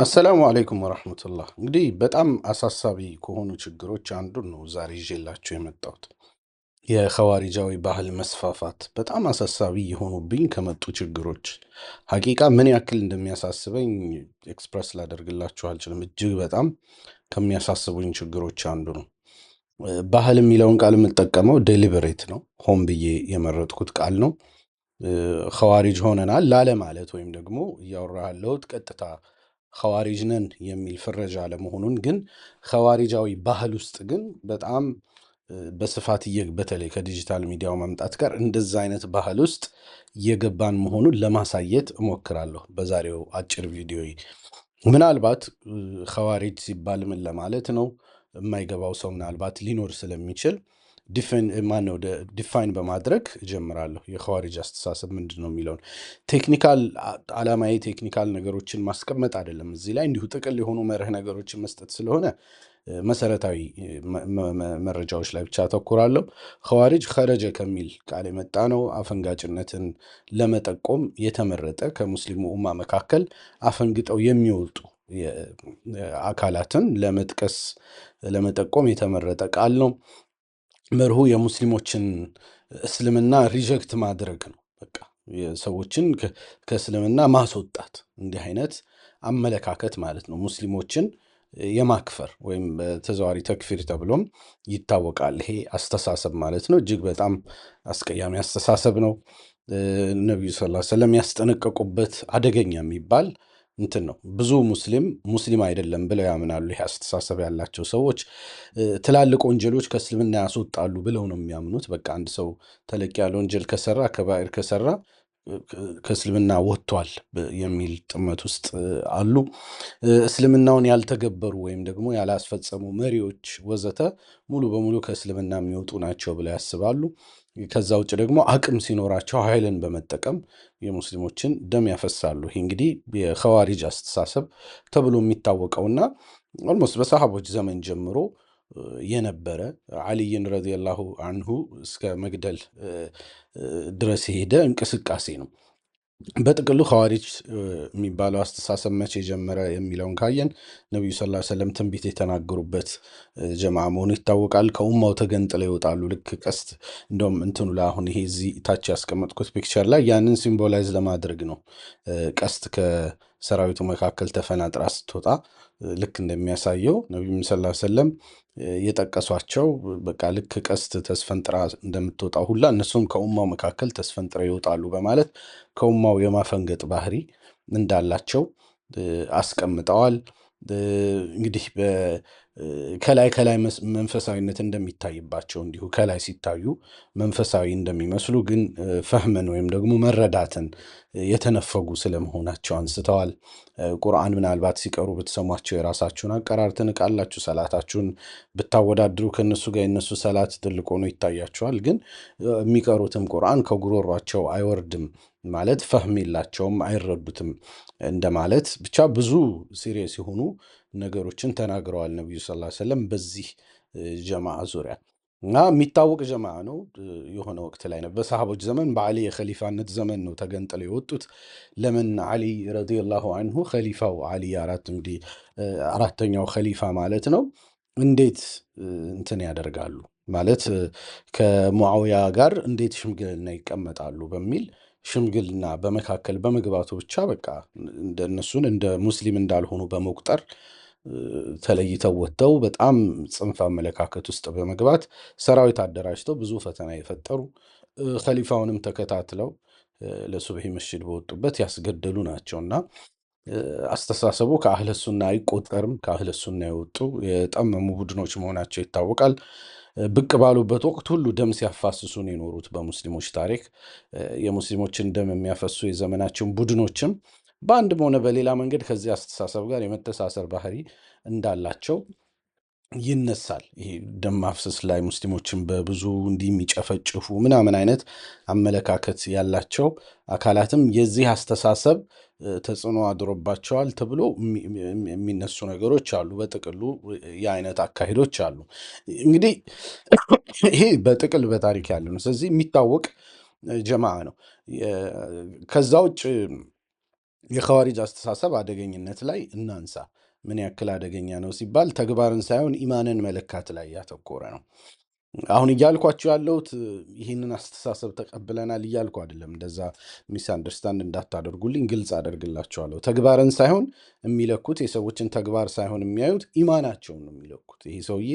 አሰላሙ አለይኩም ወራህመቱላህ። እንግዲህ በጣም አሳሳቢ ከሆኑ ችግሮች አንዱን ነው ዛሬ ይዤላችሁ የመጣሁት። የኸዋሪጃዊ ባህል መስፋፋት በጣም አሳሳቢ የሆኑብኝ ከመጡ ችግሮች ሐቂቃ ምን ያክል እንደሚያሳስበኝ ኤክስፕረስ ላደርግላችሁ አልችልም። እጅግ በጣም ከሚያሳስቡኝ ችግሮች አንዱ ነው። ባህል የሚለውን ቃል የምጠቀመው ዴሊበሬት ነው፣ ሆን ብዬ የመረጥኩት ቃል ነው። ኸዋሪጅ ሆነናል ላለማለት ወይም ደግሞ እያወራ ያለሁት ቀጥታ ኸዋሪጅ ነን የሚል ፍረጃ አለመሆኑን ግን ኸዋሪጃዊ ባህል ውስጥ ግን በጣም በስፋት በተለይ ከዲጂታል ሚዲያው መምጣት ጋር እንደዛ አይነት ባህል ውስጥ እየገባን መሆኑን ለማሳየት እሞክራለሁ በዛሬው አጭር ቪዲዮ። ምናልባት ኸዋሪጅ ሲባል ምን ለማለት ነው የማይገባው ሰው ምናልባት ሊኖር ስለሚችል ዲፋይን በማድረግ እጀምራለሁ። የኸዋሪጅ አስተሳሰብ ምንድን ነው የሚለውን ቴክኒካል ዓላማዊ ቴክኒካል ነገሮችን ማስቀመጥ አይደለም። እዚህ ላይ እንዲሁ ጥቅል የሆኑ መርህ ነገሮችን መስጠት ስለሆነ መሰረታዊ መረጃዎች ላይ ብቻ አተኩራለሁ። ኸዋሪጅ ኸረጀ ከሚል ቃል የመጣ ነው። አፈንጋጭነትን ለመጠቆም የተመረጠ ከሙስሊሙ ኡማ መካከል አፈንግጠው የሚወጡ አካላትን ለመጠቆም የተመረጠ ቃል ነው። መርሁ የሙስሊሞችን እስልምና ሪጀክት ማድረግ ነው። በቃ ሰዎችን ከእስልምና ማስወጣት፣ እንዲህ አይነት አመለካከት ማለት ነው። ሙስሊሞችን የማክፈር ወይም በተዘዋዋሪ ተክፊር ተብሎም ይታወቃል። ይሄ አስተሳሰብ ማለት ነው። እጅግ በጣም አስቀያሚ አስተሳሰብ ነው። ነቢዩ ሰለላሁ ዐለይሂ ወሰለም ያስጠነቀቁበት አደገኛ የሚባል እንትን ነው። ብዙ ሙስሊም አይደለም ብለው ያምናሉ። ይህ አስተሳሰብ ያላቸው ሰዎች ትላልቅ ወንጀሎች ከእስልምና ያስወጣሉ ብለው ነው የሚያምኑት። በቃ አንድ ሰው ተለቅ ያለ ወንጀል ከሰራ ከባኢር ከሰራ ከእስልምና ወጥቷል የሚል ጥመት ውስጥ አሉ። እስልምናውን ያልተገበሩ ወይም ደግሞ ያላስፈጸሙ መሪዎች ወዘተ ሙሉ በሙሉ ከእስልምና የሚወጡ ናቸው ብለው ያስባሉ። ከዛ ውጭ ደግሞ አቅም ሲኖራቸው ኃይልን በመጠቀም የሙስሊሞችን ደም ያፈሳሉ። ይህ እንግዲህ የኸዋሪጅ አስተሳሰብ ተብሎ የሚታወቀውና ኦልሞስት በሰሃቦች ዘመን ጀምሮ የነበረ አልይን ረዲየላሁ አንሁ እስከ መግደል ድረስ የሄደ እንቅስቃሴ ነው። በጥቅሉ ኸዋሪጅ የሚባለው አስተሳሰብ መቼ ጀመረ የሚለውን ካየን ነቢዩ ሰለላሁ ዐለይሂ ወሰለም ትንቢት የተናገሩበት ጀማ መሆኑ ይታወቃል። ከኡማው ተገንጥለው ይወጣሉ። ልክ ቀስት እንደውም እንትኑ ላይ አሁን ይሄ እዚህ ታች ያስቀመጥኩት ፒክቸር ላይ ያንን ሲምቦላይዝ ለማድረግ ነው። ቀስት ከሰራዊቱ መካከል ተፈናጥራ ስትወጣ ልክ እንደሚያሳየው ነቢዩ ሰለላሁ ዐለይሂ ወሰለም የጠቀሷቸው በቃ ልክ ቀስት ተስፈንጥራ እንደምትወጣ ሁላ እነሱም ከኡማው መካከል ተስፈንጥረው ይወጣሉ በማለት ከኡማው የማፈንገጥ ባህሪ እንዳላቸው አስቀምጠዋል። እንግዲህ ከላይ መንፈሳዊነት እንደሚታይባቸው እንዲሁ ከላይ ሲታዩ መንፈሳዊ እንደሚመስሉ ግን ፈህመን ወይም ደግሞ መረዳትን የተነፈጉ ስለመሆናቸው አንስተዋል። ቁርአን ምናልባት ሲቀሩ ብትሰሟቸው የራሳችሁን አቀራር ትንቃላችሁ። ሰላታችሁን ብታወዳድሩ ከእነሱ ጋር የነሱ ሰላት ትልቅ ሆኖ ይታያቸዋል። ግን የሚቀሩትም ቁርአን ከጉሮሯቸው አይወርድም ማለት ፈህም የላቸውም፣ አይረዱትም እንደማለት ብቻ ብዙ ሲሪየስ የሆኑ ነገሮችን ተናግረዋል ነቢዩ ሰለላሁ ዐለይሂ ወሰለም በዚህ ጀማዓ ዙሪያ እና የሚታወቅ ጀማዓ ነው። የሆነ ወቅት ላይ ነው በሰሃቦች ዘመን በአሊ የኸሊፋነት ዘመን ነው ተገንጥለው የወጡት። ለምን አሊ ረዲየላሁ አንሁ ኸሊፋው አሊ አራተኛው ኸሊፋ ማለት ነው። እንዴት እንትን ያደርጋሉ ማለት ከሙዓውያ ጋር እንዴት ሽምግልና ይቀመጣሉ በሚል ሽምግልና በመካከል በመግባቱ ብቻ በቃ እንደነሱን እንደ ሙስሊም እንዳልሆኑ በመቁጠር ተለይተው ወጥተው በጣም ጽንፍ አመለካከት ውስጥ በመግባት ሰራዊት አደራጅተው ብዙ ፈተና የፈጠሩ ኸሊፋውንም ተከታትለው ለሱብሂ መስጂድ በወጡበት ያስገደሉ ናቸውና አስተሳሰቡ ከአህለ ሱና አይቆጠርም። ከአህለ ሱና የወጡ የጠመሙ ቡድኖች መሆናቸው ይታወቃል። ብቅ ባሉበት ወቅት ሁሉ ደም ሲያፋስሱ ነው የኖሩት በሙስሊሞች ታሪክ። የሙስሊሞችን ደም የሚያፈሱ የዘመናችን ቡድኖችም በአንድም ሆነ በሌላ መንገድ ከዚህ አስተሳሰብ ጋር የመተሳሰር ባህሪ እንዳላቸው ይነሳል። ይሄ ደም ማፍሰስ ላይ ሙስሊሞችን በብዙ እንዲህ የሚጨፈጭፉ ምናምን አይነት አመለካከት ያላቸው አካላትም የዚህ አስተሳሰብ ተጽዕኖ አድሮባቸዋል ተብሎ የሚነሱ ነገሮች አሉ። በጥቅሉ የአይነት አካሄዶች አሉ። እንግዲህ ይሄ በጥቅል በታሪክ ያለ ነው። ስለዚህ የሚታወቅ ጀማዓ ነው። ከዛ ውጭ የኸዋሪጅ አስተሳሰብ አደገኝነት ላይ እናንሳ። ምን ያክል አደገኛ ነው ሲባል ተግባርን ሳይሆን ኢማንን መለካት ላይ ያተኮረ ነው። አሁን እያልኳችሁ ያለሁት ይህንን አስተሳሰብ ተቀብለናል እያልኩ አይደለም። እንደዛ ሚስ አንደርስታንድ እንዳታደርጉልኝ ግልጽ አደርግላችኋለሁ። ተግባርን ሳይሆን የሚለኩት የሰዎችን ተግባር ሳይሆን የሚያዩት ኢማናቸውን ነው የሚለኩት። ይሄ ሰውዬ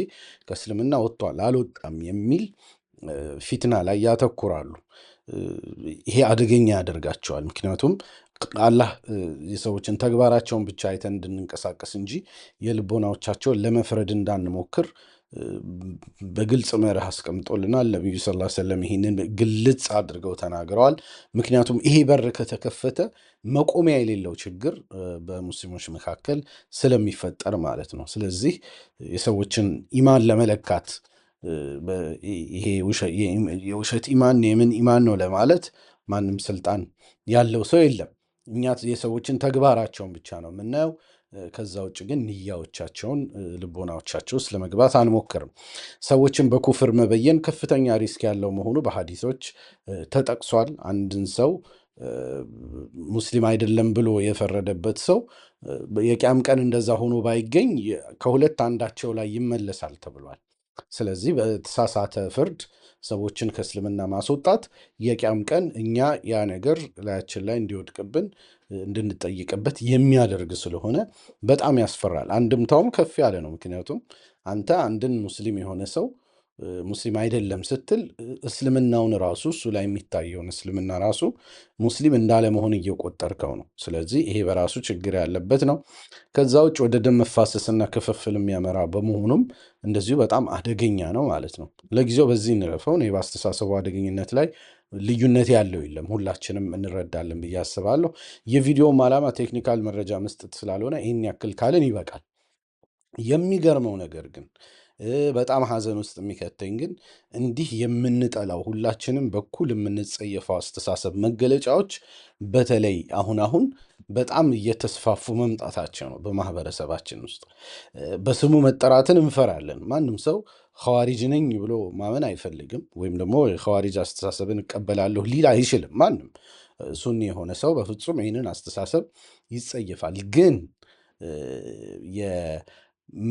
ከእስልምና ወጥቷል አልወጣም የሚል ፊትና ላይ ያተኩራሉ። ይሄ አደገኛ ያደርጋቸዋል። ምክንያቱም አላህ የሰዎችን ተግባራቸውን ብቻ አይተን እንድንንቀሳቀስ እንጂ የልቦናዎቻቸውን ለመፍረድ እንዳንሞክር በግልጽ መርህ አስቀምጦልናል። ነቢዩ ሰለላሁ ዐለይሂ ወሰለም ይህንን ግልጽ አድርገው ተናግረዋል። ምክንያቱም ይሄ በር ከተከፈተ መቆሚያ የሌለው ችግር በሙስሊሞች መካከል ስለሚፈጠር ማለት ነው። ስለዚህ የሰዎችን ኢማን ለመለካት ይሄ የውሸት ኢማን የምን ኢማን ነው ለማለት ማንም ስልጣን ያለው ሰው የለም። እኛ የሰዎችን ተግባራቸውን ብቻ ነው የምናየው። ከዛ ውጭ ግን ንያዎቻቸውን ልቦናዎቻቸው ውስጥ ለመግባት አንሞክርም። ሰዎችን በኩፍር መበየን ከፍተኛ ሪስክ ያለው መሆኑ በሐዲሶች ተጠቅሷል። አንድን ሰው ሙስሊም አይደለም ብሎ የፈረደበት ሰው የቂያም ቀን እንደዛ ሆኖ ባይገኝ ከሁለት አንዳቸው ላይ ይመለሳል ተብሏል። ስለዚህ በተሳሳተ ፍርድ ሰዎችን ከእስልምና ማስወጣት የቂያም ቀን እኛ ያ ነገር ላያችን ላይ እንዲወድቅብን እንድንጠይቅበት የሚያደርግ ስለሆነ በጣም ያስፈራል። አንድምታውም ከፍ ያለ ነው። ምክንያቱም አንተ አንድን ሙስሊም የሆነ ሰው ሙስሊም አይደለም ስትል እስልምናውን ራሱ እሱ ላይ የሚታየውን እስልምና ራሱ ሙስሊም እንዳለመሆን እየቆጠርከው ነው። ስለዚህ ይሄ በራሱ ችግር ያለበት ነው። ከዛ ውጭ ወደ ደም መፋሰስና ክፍፍል የሚያመራ በመሆኑም እንደዚሁ በጣም አደገኛ ነው ማለት ነው። ለጊዜው በዚህ እንረፈው። እኔ በአስተሳሰቡ አደገኝነት ላይ ልዩነት ያለው የለም፣ ሁላችንም እንረዳለን ብዬ አስባለሁ። የቪዲዮውም ዓላማ ቴክኒካል መረጃ መስጠት ስላልሆነ ይህን ያክል ካልን ይበቃል። የሚገርመው ነገር ግን በጣም ሐዘን ውስጥ የሚከተኝ ግን እንዲህ የምንጠላው ሁላችንም በኩል የምንጸየፈው አስተሳሰብ መገለጫዎች በተለይ አሁን በጣም እየተስፋፉ መምጣታቸው ነው። በማህበረሰባችን ውስጥ በስሙ መጠራትን እንፈራለን። ማንም ሰው ኸዋሪጅ ነኝ ብሎ ማመን አይፈልግም፣ ወይም ደግሞ የኸዋሪጅ አስተሳሰብን እቀበላለሁ ሊል አይችልም። ማንም ሱኒ የሆነ ሰው በፍጹም ይህንን አስተሳሰብ ይጸየፋል። ግን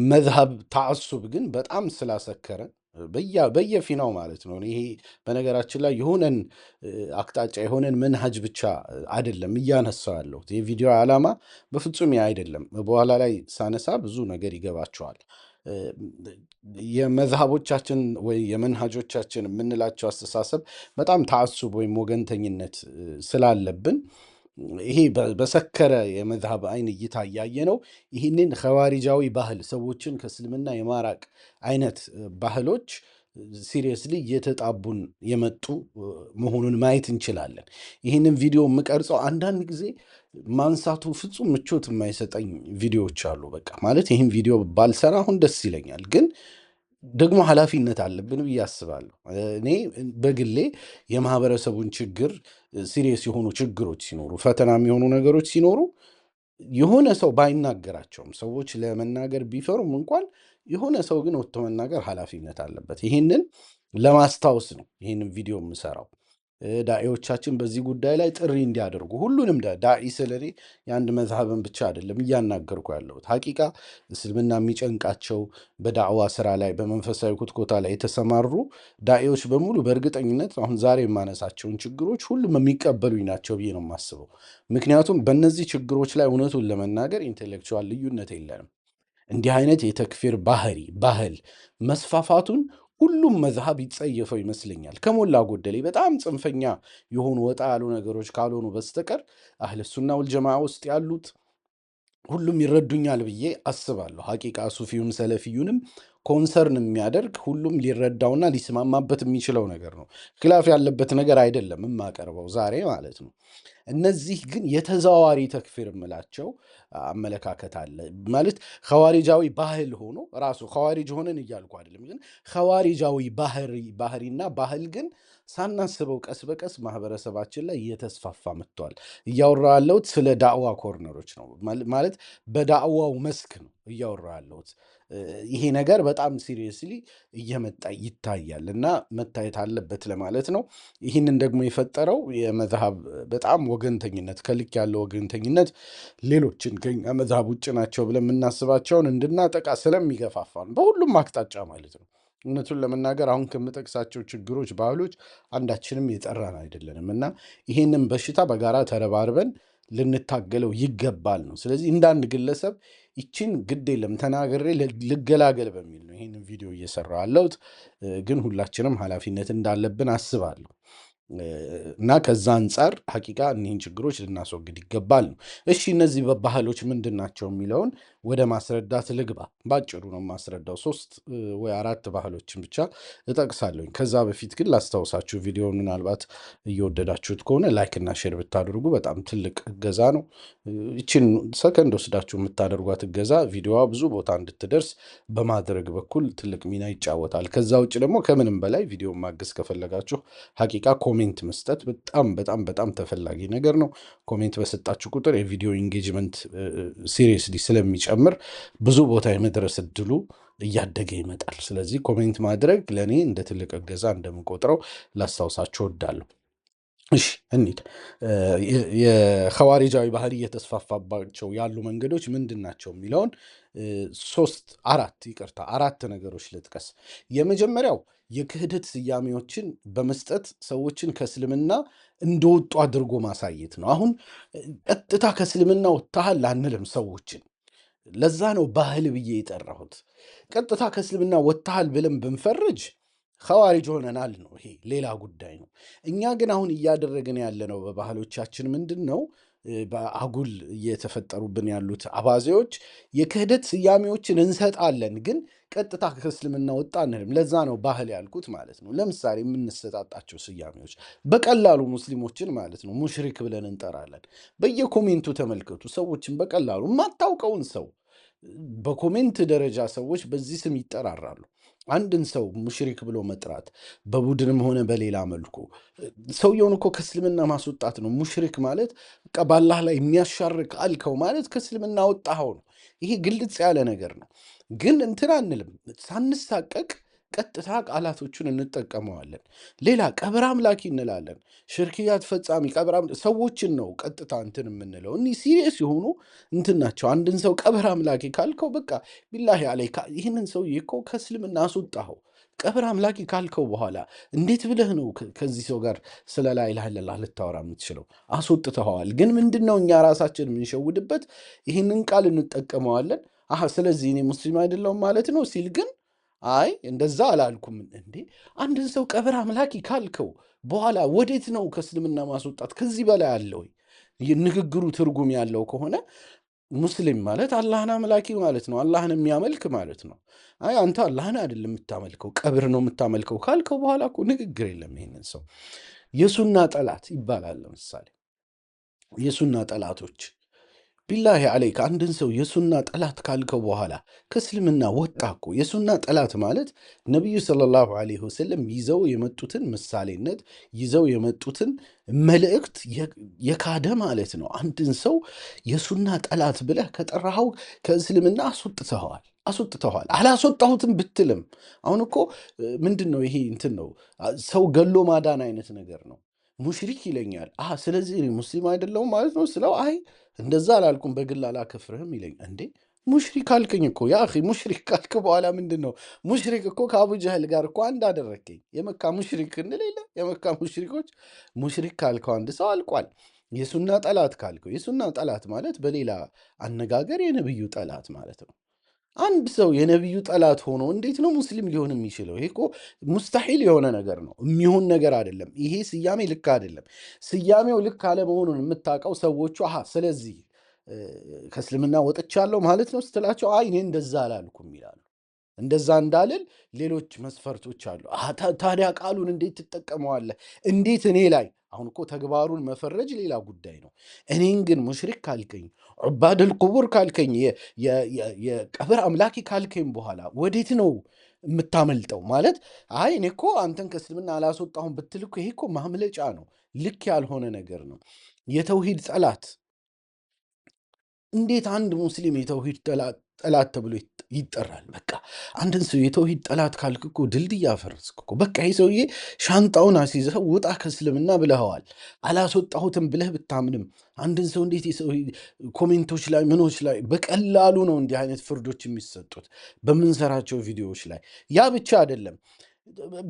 መዝሀብ ተዓሱብ ግን በጣም ስላሰከረ በየፊናው ማለት ነው። ይሄ በነገራችን ላይ የሆነን አቅጣጫ የሆነን መንሃጅ ብቻ አይደለም እያነሳው ያለሁት። የቪዲዮ ዓላማ በፍጹም ያ አይደለም። በኋላ ላይ ሳነሳ ብዙ ነገር ይገባቸዋል። የመዝሃቦቻችን ወይ የመንሃጆቻችን የምንላቸው አስተሳሰብ በጣም ተዓሱብ ወይም ወገንተኝነት ስላለብን ይሄ በሰከረ የመዝሃብ አይን እይታ እያየ ነው። ይህንን ኸዋሪጃዊ ባህል ሰዎችን ከእስልምና የማራቅ አይነት ባህሎች ሲሪየስሊ እየተጣቡን የመጡ መሆኑን ማየት እንችላለን። ይህንን ቪዲዮ የምቀርጸው አንዳንድ ጊዜ ማንሳቱ ፍጹም ምቾት የማይሰጠኝ ቪዲዮዎች አሉ። በቃ ማለት ይህን ቪዲዮ ባልሰራ አሁን ደስ ይለኛል፣ ግን ደግሞ ኃላፊነት አለብን ብዬ አስባለሁ። እኔ በግሌ የማህበረሰቡን ችግር ሲሪየስ የሆኑ ችግሮች ሲኖሩ፣ ፈተና የሚሆኑ ነገሮች ሲኖሩ የሆነ ሰው ባይናገራቸውም ሰዎች ለመናገር ቢፈሩም እንኳን የሆነ ሰው ግን ወጥቶ መናገር ኃላፊነት አለበት። ይህንን ለማስታወስ ነው ይህንን ቪዲዮ የምሰራው። ዳኢዎቻችን በዚህ ጉዳይ ላይ ጥሪ እንዲያደርጉ ሁሉንም ዳኢ ስለ እኔ የአንድ መዝሃብን ብቻ አይደለም እያናገርኩ ያለሁት። ሐቂቃ እስልምና የሚጨንቃቸው በዳዕዋ ስራ ላይ በመንፈሳዊ ኩትኮታ ላይ የተሰማሩ ዳኢዎች በሙሉ በእርግጠኝነት አሁን ዛሬ የማነሳቸውን ችግሮች ሁሉም የሚቀበሉኝ ናቸው ብዬ ነው የማስበው። ምክንያቱም በእነዚህ ችግሮች ላይ እውነቱን ለመናገር ኢንቴሌክቹዋል ልዩነት የለንም። እንዲህ አይነት የተክፊር ባህል መስፋፋቱን ሁሉም መዝሃብ ይጸየፈው ይመስለኛል። ከሞላ ጎደሌ በጣም ጽንፈኛ የሆኑ ወጣ ያሉ ነገሮች ካልሆኑ በስተቀር አህለ ሱና ወልጀማ ውስጥ ያሉት ሁሉም ይረዱኛል ብዬ አስባለሁ። ሐቂቃ ሱፊዩም ሰለፊዩንም ኮንሰርን የሚያደርግ ሁሉም ሊረዳውና ሊስማማበት የሚችለው ነገር ነው። ኪላፍ ያለበት ነገር አይደለም የማቀርበው ዛሬ ማለት ነው። እነዚህ ግን የተዘዋዋሪ ተክፊር የምላቸው አመለካከት አለ ማለት ኸዋሪጃዊ ባህል ሆኖ ራሱ ኸዋሪጅ ሆነን እያልኩ አይደለም፣ ግን ኸዋሪጃዊ ባህሪና ባህል ግን ሳናስበው ቀስ በቀስ ማህበረሰባችን ላይ እየተስፋፋ መጥቷል። እያወራ ያለሁት ስለ ዳዕዋ ኮርነሮች ነው። ማለት በዳዕዋው መስክ ነው። እያወራሁ ያለሁት። ይሄ ነገር በጣም ሲሪየስሊ እየመጣ ይታያል እና መታየት አለበት ለማለት ነው። ይህንን ደግሞ የፈጠረው የመዝሃብ በጣም ወገንተኝነት፣ ከልክ ያለው ወገንተኝነት ሌሎችን ከኛ መዝሃብ ውጭ ናቸው ብለን የምናስባቸውን እንድናጠቃ ስለሚገፋፋ ነው፣ በሁሉም አቅጣጫ ማለት ነው። እውነቱን ለመናገር አሁን ከምጠቅሳቸው ችግሮች፣ ባህሎች አንዳችንም የጠራን አይደለንም እና ይሄንን በሽታ በጋራ ተረባርበን ልንታገለው ይገባል ነው። ስለዚህ እንደ አንድ ግለሰብ ይችን ግድ የለም ተናግሬ ልገላገል በሚል ነው ይህንን ቪዲዮ እየሰራሁ ያለሁት። ግን ሁላችንም ኃላፊነት እንዳለብን አስባለሁ። እና ከዛ አንጻር ሐቂቃ እኒህን ችግሮች ልናስወግድ ይገባል ነው። እሺ እነዚህ ባህሎች ምንድን ናቸው የሚለውን ወደ ማስረዳት ልግባ። ባጭሩ ነው የማስረዳው። 3 ወይ 4 ባህሎችን ብቻ እጠቅሳለሁኝ። ከዛ በፊት ግን ላስታውሳችሁ፣ ቪዲዮውን ምናልባት እየወደዳችሁት ከሆነ ላይክ እና ሼር ብታደርጉ በጣም ትልቅ እገዛ ነው። ይችን ሰከንድ ወስዳችሁ የምታደርጓት እገዛ ቪዲዮዋ ብዙ ቦታ እንድትደርስ በማድረግ በኩል ትልቅ ሚና ይጫወታል። ከዛ ውጭ ደግሞ ከምንም በላይ ቪዲዮን ማገዝ ከፈለጋችሁ ሐቂቃ ኮሜንት መስጠት በጣም በጣም በጣም ተፈላጊ ነገር ነው። ኮሜንት በሰጣችሁ ቁጥር የቪዲዮ ኢንጌጅመንት ሲሪየስሊ ስለሚጨምር ብዙ ቦታ የመድረስ እድሉ እያደገ ይመጣል። ስለዚህ ኮሜንት ማድረግ ለእኔ እንደ ትልቅ እገዛ እንደምቆጥረው ላስታውሳችሁ እወዳለሁ። እሺ እንሂድ። የኸዋሪጃዊ ባህሪ እየተስፋፋባቸው ያሉ መንገዶች ምንድን ናቸው የሚለውን 4 ነገሮች ልጥቀስ። የመጀመሪያው የክህደት ስያሜዎችን በመስጠት ሰዎችን ከእስልምና እንደወጡ አድርጎ ማሳየት ነው። አሁን ቀጥታ ከእስልምና ወጥተሃል አንልም ሰዎችን። ለዛ ነው ባህል ብዬ የጠራሁት። ቀጥታ ከእስልምና ወጥተሃል ብለን ብንፈርጅ ኸዋሪጅ ሆነናል ነው። ይሄ ሌላ ጉዳይ ነው። እኛ ግን አሁን እያደረግን ያለነው በባህሎቻችን ምንድን ነው? በአጉል እየተፈጠሩብን ያሉት አባዜዎች የክህደት ስያሜዎችን እንሰጣለን፣ ግን ቀጥታ ከእስልምና ወጣ አንልም። ለዛ ነው ባህል ያልኩት ማለት ነው። ለምሳሌ የምንሰጣጣቸው ስያሜዎች በቀላሉ ሙስሊሞችን ማለት ነው ሙሽሪክ ብለን እንጠራለን። በየኮሜንቱ ተመልከቱ። ሰዎችን በቀላሉ የማታውቀውን ሰው በኮሜንት ደረጃ ሰዎች በዚህ ስም ይጠራራሉ። አንድን ሰው ሙሽሪክ ብሎ መጥራት በቡድንም ሆነ በሌላ መልኩ ሰውየውን እኮ ከእስልምና ማስወጣት ነው። ሙሽሪክ ማለት በቃ በአላህ ላይ የሚያሻርክ አልከው ማለት ከእስልምና ወጣኸው ነው። ይሄ ግልጽ ያለ ነገር ነው። ግን እንትን አንልም፣ ሳንሳቀቅ ቀጥታ ቃላቶቹን እንጠቀመዋለን። ሌላ ቀብር አምላኪ እንላለን። ሽርክያት ፈጻሚ ሰዎችን ነው ቀጥታ እንትን የምንለው። እኒህ ሲሪየስ የሆኑ እንትን ናቸው። አንድን ሰው ቀብር አምላኪ ካልከው በቃ ቢላሂ አለይካ ይህንን ሰውዬ እኮ ከእስልምና አስወጣኸው። ቀብር አምላኪ ካልከው በኋላ እንዴት ብለህ ነው ከዚህ ሰው ጋር ስለ ላ ኢላሃ ኢለላህ ልታወራ የምትችለው? አስወጥተኸዋል። ግን ምንድን ነው እኛ ራሳችን የምንሸውድበት ይህንን ቃል እንጠቀመዋለን። ስለዚህ እኔ ሙስሊም አይደለሁም ማለት ነው ሲል ግን አይ እንደዛ አላልኩም። እንዴ አንድን ሰው ቀብር አምላኪ ካልከው በኋላ ወዴት ነው ከእስልምና ማስወጣት? ከዚህ በላይ አለ ወይ? ንግግሩ ትርጉም ያለው ከሆነ ሙስሊም ማለት አላህን አምላኪ ማለት ነው፣ አላህን የሚያመልክ ማለት ነው። አይ አንተ አላህን አይደለም የምታመልከው ቀብር ነው የምታመልከው ካልከው በኋላ እኮ ንግግር የለም። ይሄንን ሰው የሱና ጠላት ይባላል። ለምሳሌ የሱና ጠላቶች ቢላሂ አለይክ አንድን ሰው የሱና ጠላት ካልከው በኋላ ከእስልምና ወጣ እኮ። የሱና ጠላት ማለት ነቢዩ ሰለላሁ ዐለይሂ ወሰለም ይዘው የመጡትን ምሳሌነት ይዘው የመጡትን መልእክት የካደ ማለት ነው። አንድን ሰው የሱና ጠላት ብለህ ከጠራኸው ከእስልምና አስወጥተዋል። አላስወጣሁትም ብትልም አሁን እኮ ምንድን ነው ይሄ እንትን ነው፣ ሰው ገሎ ማዳን አይነት ነገር ነው። ሙሽሪክ ይለኛል። ስለዚህ እኔ ሙስሊም አይደለሁም ማለት ነው ስለው አይ እንደዛ አላልኩም በግል አላከፍርህም ይለኝ። እንዴ ሙሽሪክ አልከኝ እኮ ያ አኺ። ሙሽሪክ ካልክ በኋላ ምንድን ነው? ሙሽሪክ እኮ ከአቡ ጀህል ጋር እኮ አንድ አደረግከኝ። የመካ ሙሽሪክ እንል የለ? የመካ ሙሽሪኮች ሙሽሪክ ካልከው አንድ ሰው አልቋል። የሱና ጠላት ካልከው፣ የሱና ጠላት ማለት በሌላ አነጋገር የነብዩ ጠላት ማለት ነው። አንድ ሰው የነቢዩ ጠላት ሆኖ እንዴት ነው ሙስሊም ሊሆን የሚችለው? ይሄ እኮ ሙስታሒል የሆነ ነገር ነው፣ የሚሆን ነገር አይደለም። ይሄ ስያሜ ልክ አይደለም። ስያሜው ልክ አለመሆኑን የምታውቀው ሰዎቹ ስለዚህ ከእስልምና ወጥቻለሁ ማለት ነው ስትላቸው አይ እኔ እንደዛ አላልኩም ይላሉ። እንደዛ እንዳልል ሌሎች መስፈርቶች አሉ። ታዲያ ቃሉን እንዴት ትጠቀመዋለህ? እንዴት እኔ ላይ አሁን እኮ ተግባሩን መፈረጅ ሌላ ጉዳይ ነው። እኔን ግን ሙሽሪክ ካልከኝ፣ ዑባደል ቁቡር ካልከኝ፣ የቀብር አምላኪ ካልከኝ በኋላ ወዴት ነው የምታመልጠው? ማለት አይ እኔ እኮ አንተን ከእስልምና አላስወጣሁም ብትል እኮ ይሄ እኮ ማምለጫ ነው። ልክ ያልሆነ ነገር ነው። የተውሂድ ጠላት እንዴት አንድ ሙስሊም የተውሂድ ጠላት ተብሎ ይጠራል? በቃ አንድን ሰው የተውሂድ ጠላት ካልክ እኮ ድልድይ አፈረስክ እኮ። በቃ ይህ ሰውዬ ሻንጣውን አስይዘህ ውጣ ከእስልምና ብለኸዋል። አላስወጣሁትም ብለህ ብታምንም አንድን ሰው እንዴት ኮሜንቶች ላይ ምኖች ላይ በቀላሉ ነው እንዲህ አይነት ፍርዶች የሚሰጡት በምንሰራቸው ቪዲዮዎች ላይ። ያ ብቻ አይደለም፣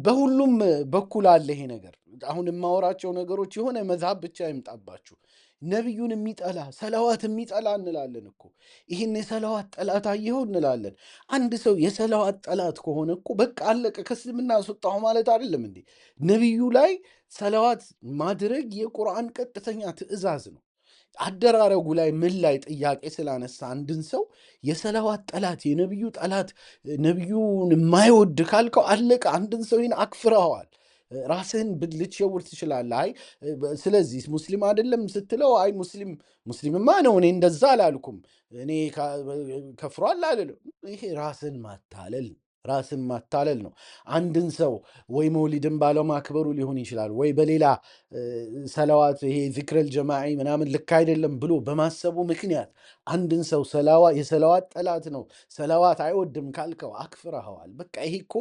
በሁሉም በኩል አለ ይሄ ነገር። አሁን የማወራቸው ነገሮች የሆነ መዝሀብ ብቻ ይምጣባችሁ። ነቢዩን የሚጠላ ሰለዋት የሚጠላ እንላለን እኮ። ይህን የሰለዋት ጠላት አየኸው እንላለን። አንድ ሰው የሰለዋት ጠላት ከሆነ እኮ በቃ አለቀ፣ ከእስልምና አስወጣሁ ማለት አይደለም እንዴ? ነቢዩ ላይ ሰለዋት ማድረግ የቁርአን ቀጥተኛ ትእዛዝ ነው። አደራረጉ ላይ ምን ላይ ጥያቄ ስላነሳ አንድን ሰው የሰለዋት ጠላት የነቢዩ ጠላት ነቢዩን የማይወድ ካልከው አለቀ። አንድን ሰው ይህን አክፍረዋል። ራስህን ልትሸውር ትችላለህ። አይ ስለዚህ ሙስሊም አይደለም ስትለው አይ ሙስሊምማ ነው እኔ እንደዛ አላልኩም እኔ ከፍሯል አልልም። ይሄ ራስን ማታለል ነው። አንድን ሰው ወይ መውሊድን ባለማክበሩ ሊሆን ይችላል፣ ወይ በሌላ ሰለዋት ይሄ ዚክረል ጀማዒ ምናምን ልክ አይደለም ብሎ በማሰቡ ምክንያት አንድን ሰው የሰለዋት ጠላት ነው ሰለዋት አይወድም ካልከው አክፍረኸዋል። በቃ ይሄ እኮ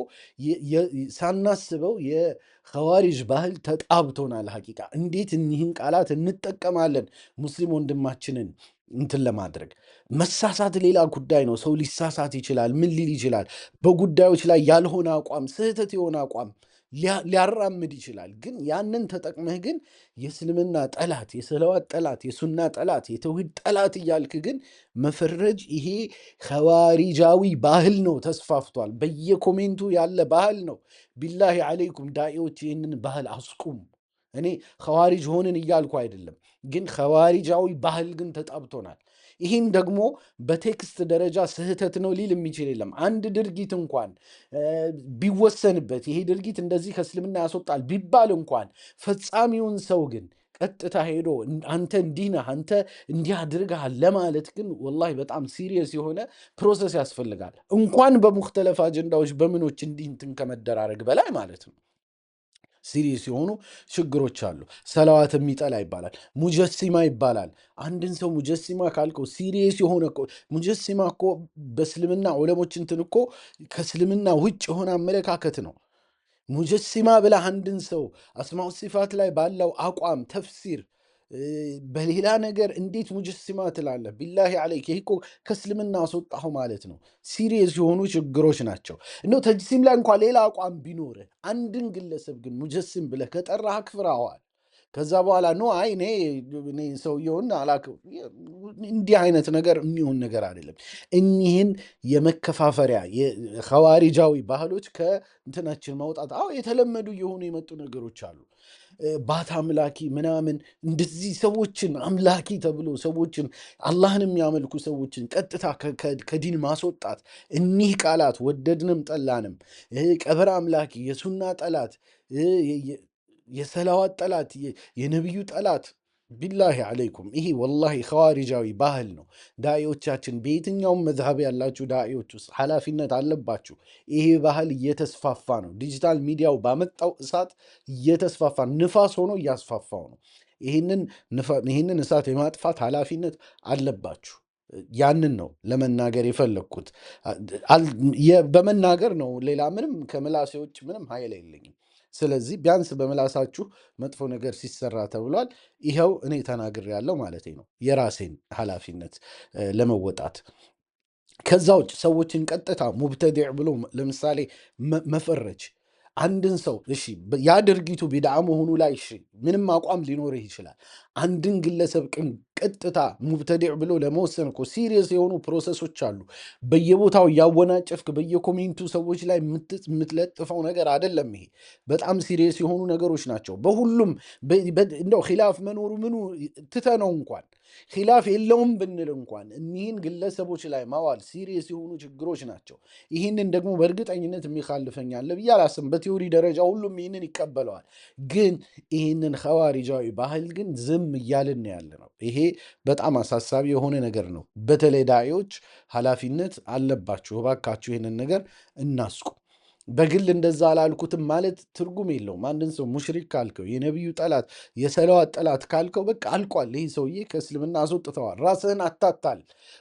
ሳናስበው የኸዋሪጅ ባህል ተጣብቶናል። ሐቂቃ እንዴት እኒህን ቃላት እንጠቀማለን ሙስሊም ወንድማችንን እንትን ለማድረግ። መሳሳት ሌላ ጉዳይ ነው። ሰው ሊሳሳት ይችላል። ምን ሊል ይችላል? በጉዳዮች ላይ ያልሆነ አቋም፣ ስህተት የሆነ አቋም ሊያራምድ ይችላል። ግን ያንን ተጠቅመህ ግን የእስልምና ጠላት፣ የሰለዋት ጠላት፣ የሱና ጠላት፣ የተውሂድ ጠላት እያልክ ግን መፈረጅ ይሄ ኸዋሪጃዊ ባህል ነው። ተስፋፍቷል። በየኮሜንቱ ያለ ባህል ነው። ቢላሂ አለይኩም ዳኢዎች ይህንን ባህል አስቁሙ። እኔ ኸዋሪጅ ሆንን እያልኩ አይደለም፣ ግን ኸዋሪጃዊ ባህል ግን ተጣብቶናል። ይህም ደግሞ በቴክስት ደረጃ ስህተት ነው ሊል የሚችል የለም። አንድ ድርጊት እንኳን ቢወሰንበት ይሄ ድርጊት እንደዚህ ከእስልምና ያስወጣል ቢባል እንኳን ፈጻሚውን ሰው ግን ቀጥታ ሄዶ አንተ እንዲህ ነህ አንተ እንዲህ አድርገሃል ለማለት ግን ወላሂ በጣም ሲሪየስ የሆነ ፕሮሰስ ያስፈልጋል። እንኳን በሙክተለፍ አጀንዳዎች በምኖች እንዲህ እንትን ከመደራረግ በላይ ማለት ነው። ሲሪየስ የሆኑ ችግሮች አሉ። ሰለዋት የሚጠላ ይባላል፣ ሙጀሲማ ይባላል። አንድን ሰው ሙጀሲማ ካልከው ሲሪየስ የሆነ ሙጀሲማ እኮ በእስልምና ዑለሞች እንትን እኮ ከእስልምና ውጭ የሆነ አመለካከት ነው። ሙጀሲማ ብለህ አንድን ሰው አስማኡ ሲፋት ላይ ባለው አቋም ተፍሲር በሌላ ነገር እንዴት ሙጀሲማ ትላለህ? ቢላሂ አለይክ ይህ እኮ ከእስልምና አስወጣሁ ማለት ነው። ሲሪየስ የሆኑ ችግሮች ናቸው። እንደው ተጅሲም ላይ እንኳ ሌላ አቋም ቢኖርህ አንድን ግለሰብ ግን ሙጀሲም ብለህ ከጠራህ አክፍረዋል። ከዛ በኋላ ኖ አይ እኔ ሰውየውን እንዲህ አይነት ነገር የሚሆን ነገር አይደለም። እኒህን የመከፋፈሪያ የኸዋሪጃዊ ባህሎች ከእንትናችን ማውጣት የተለመዱ የሆኑ የመጡ ነገሮች አሉ። ባት አምላኪ ምናምን እንደዚህ ሰዎችን አምላኪ ተብሎ ሰዎችን አላህን የሚያመልኩ ሰዎችን ቀጥታ ከዲን ማስወጣት። እኒህ ቃላት ወደድንም ጠላንም ቀብር አምላኪ፣ የሱና ጠላት፣ የሰላዋት ጠላት፣ የነቢዩ ጠላት ቢላሂ አለይኩም ይሄ ወላሂ ኸዋሪጃዊ ባህል ነው። ዳኢዎቻችን በየትኛውም መዝሀብ ያላችሁ ዳኢዎች ውስጥ ኃላፊነት አለባችሁ። ይሄ ባህል እየተስፋፋ ነው። ዲጂታል ሚዲያው ባመጣው እሳት እየተስፋፋ ንፋስ ሆኖ እያስፋፋው ነው። ይህንን እሳት የማጥፋት ኃላፊነት አለባችሁ። ያንን ነው ለመናገር የፈለግኩት። በመናገር ነው፣ ሌላ ምንም ከምላሴ ውጭ ምንም ኃይል የለኝም። ስለዚህ ቢያንስ በምላሳችሁ መጥፎ ነገር ሲሰራ ተብሏል። ይኸው እኔ ተናግሬያለሁ ማለት ነው፣ የራሴን ኃላፊነት ለመወጣት። ከዛ ውጭ ሰዎችን ቀጥታ ሙብተዲዕ ብሎ ለምሳሌ መፈረጅ አንድን ሰው እሺ፣ ያ ድርጊቱ ቢድዓ መሆኑ ላይ እሺ ምንም አቋም ሊኖርህ ይችላል። አንድን ግለሰብ ቀጥታ ሙብተዲዕ ብሎ ለመወሰን እኮ ሲሪየስ የሆኑ ፕሮሰሶች አሉ። በየቦታው እያወናጨፍክ በየኮሜንቱ ሰዎች ላይ የምትለጥፈው ነገር አይደለም። ይሄ በጣም ሲሪየስ የሆኑ ነገሮች ናቸው። በሁሉም እንደው ኺላፍ መኖሩ ምኑ ትተነው እንኳን ኺላፍ የለውም ብንል እንኳን እኒህን ግለሰቦች ላይ ማዋል ሲሪየስ የሆኑ ችግሮች ናቸው። ይህንን ደግሞ በእርግጠኝነት የሚካልፈኛለ ብዬ አላስብም። በቲዮሪ ደረጃ ሁሉም ይህንን ይቀበለዋል። ግን ይህንን ኸዋሪጃዊ ባህል ግን ዝም እያልን ያለ ነው። ይሄ በጣም አሳሳቢ የሆነ ነገር ነው። በተለይ ዳኢዎች ኃላፊነት አለባችሁ። እባካችሁ ይህንን ነገር እናስቁ። በግል እንደዛ አላልኩትም ማለት ትርጉም የለውም። አንድን ሰው ሙሽሪክ ካልከው፣ የነቢዩ ጠላት፣ የሰለዋት ጠላት ካልከው በቃ አልቋል። ይህ ሰውዬ ከእስልምና አስወጥተዋል። ራስህን አታታል።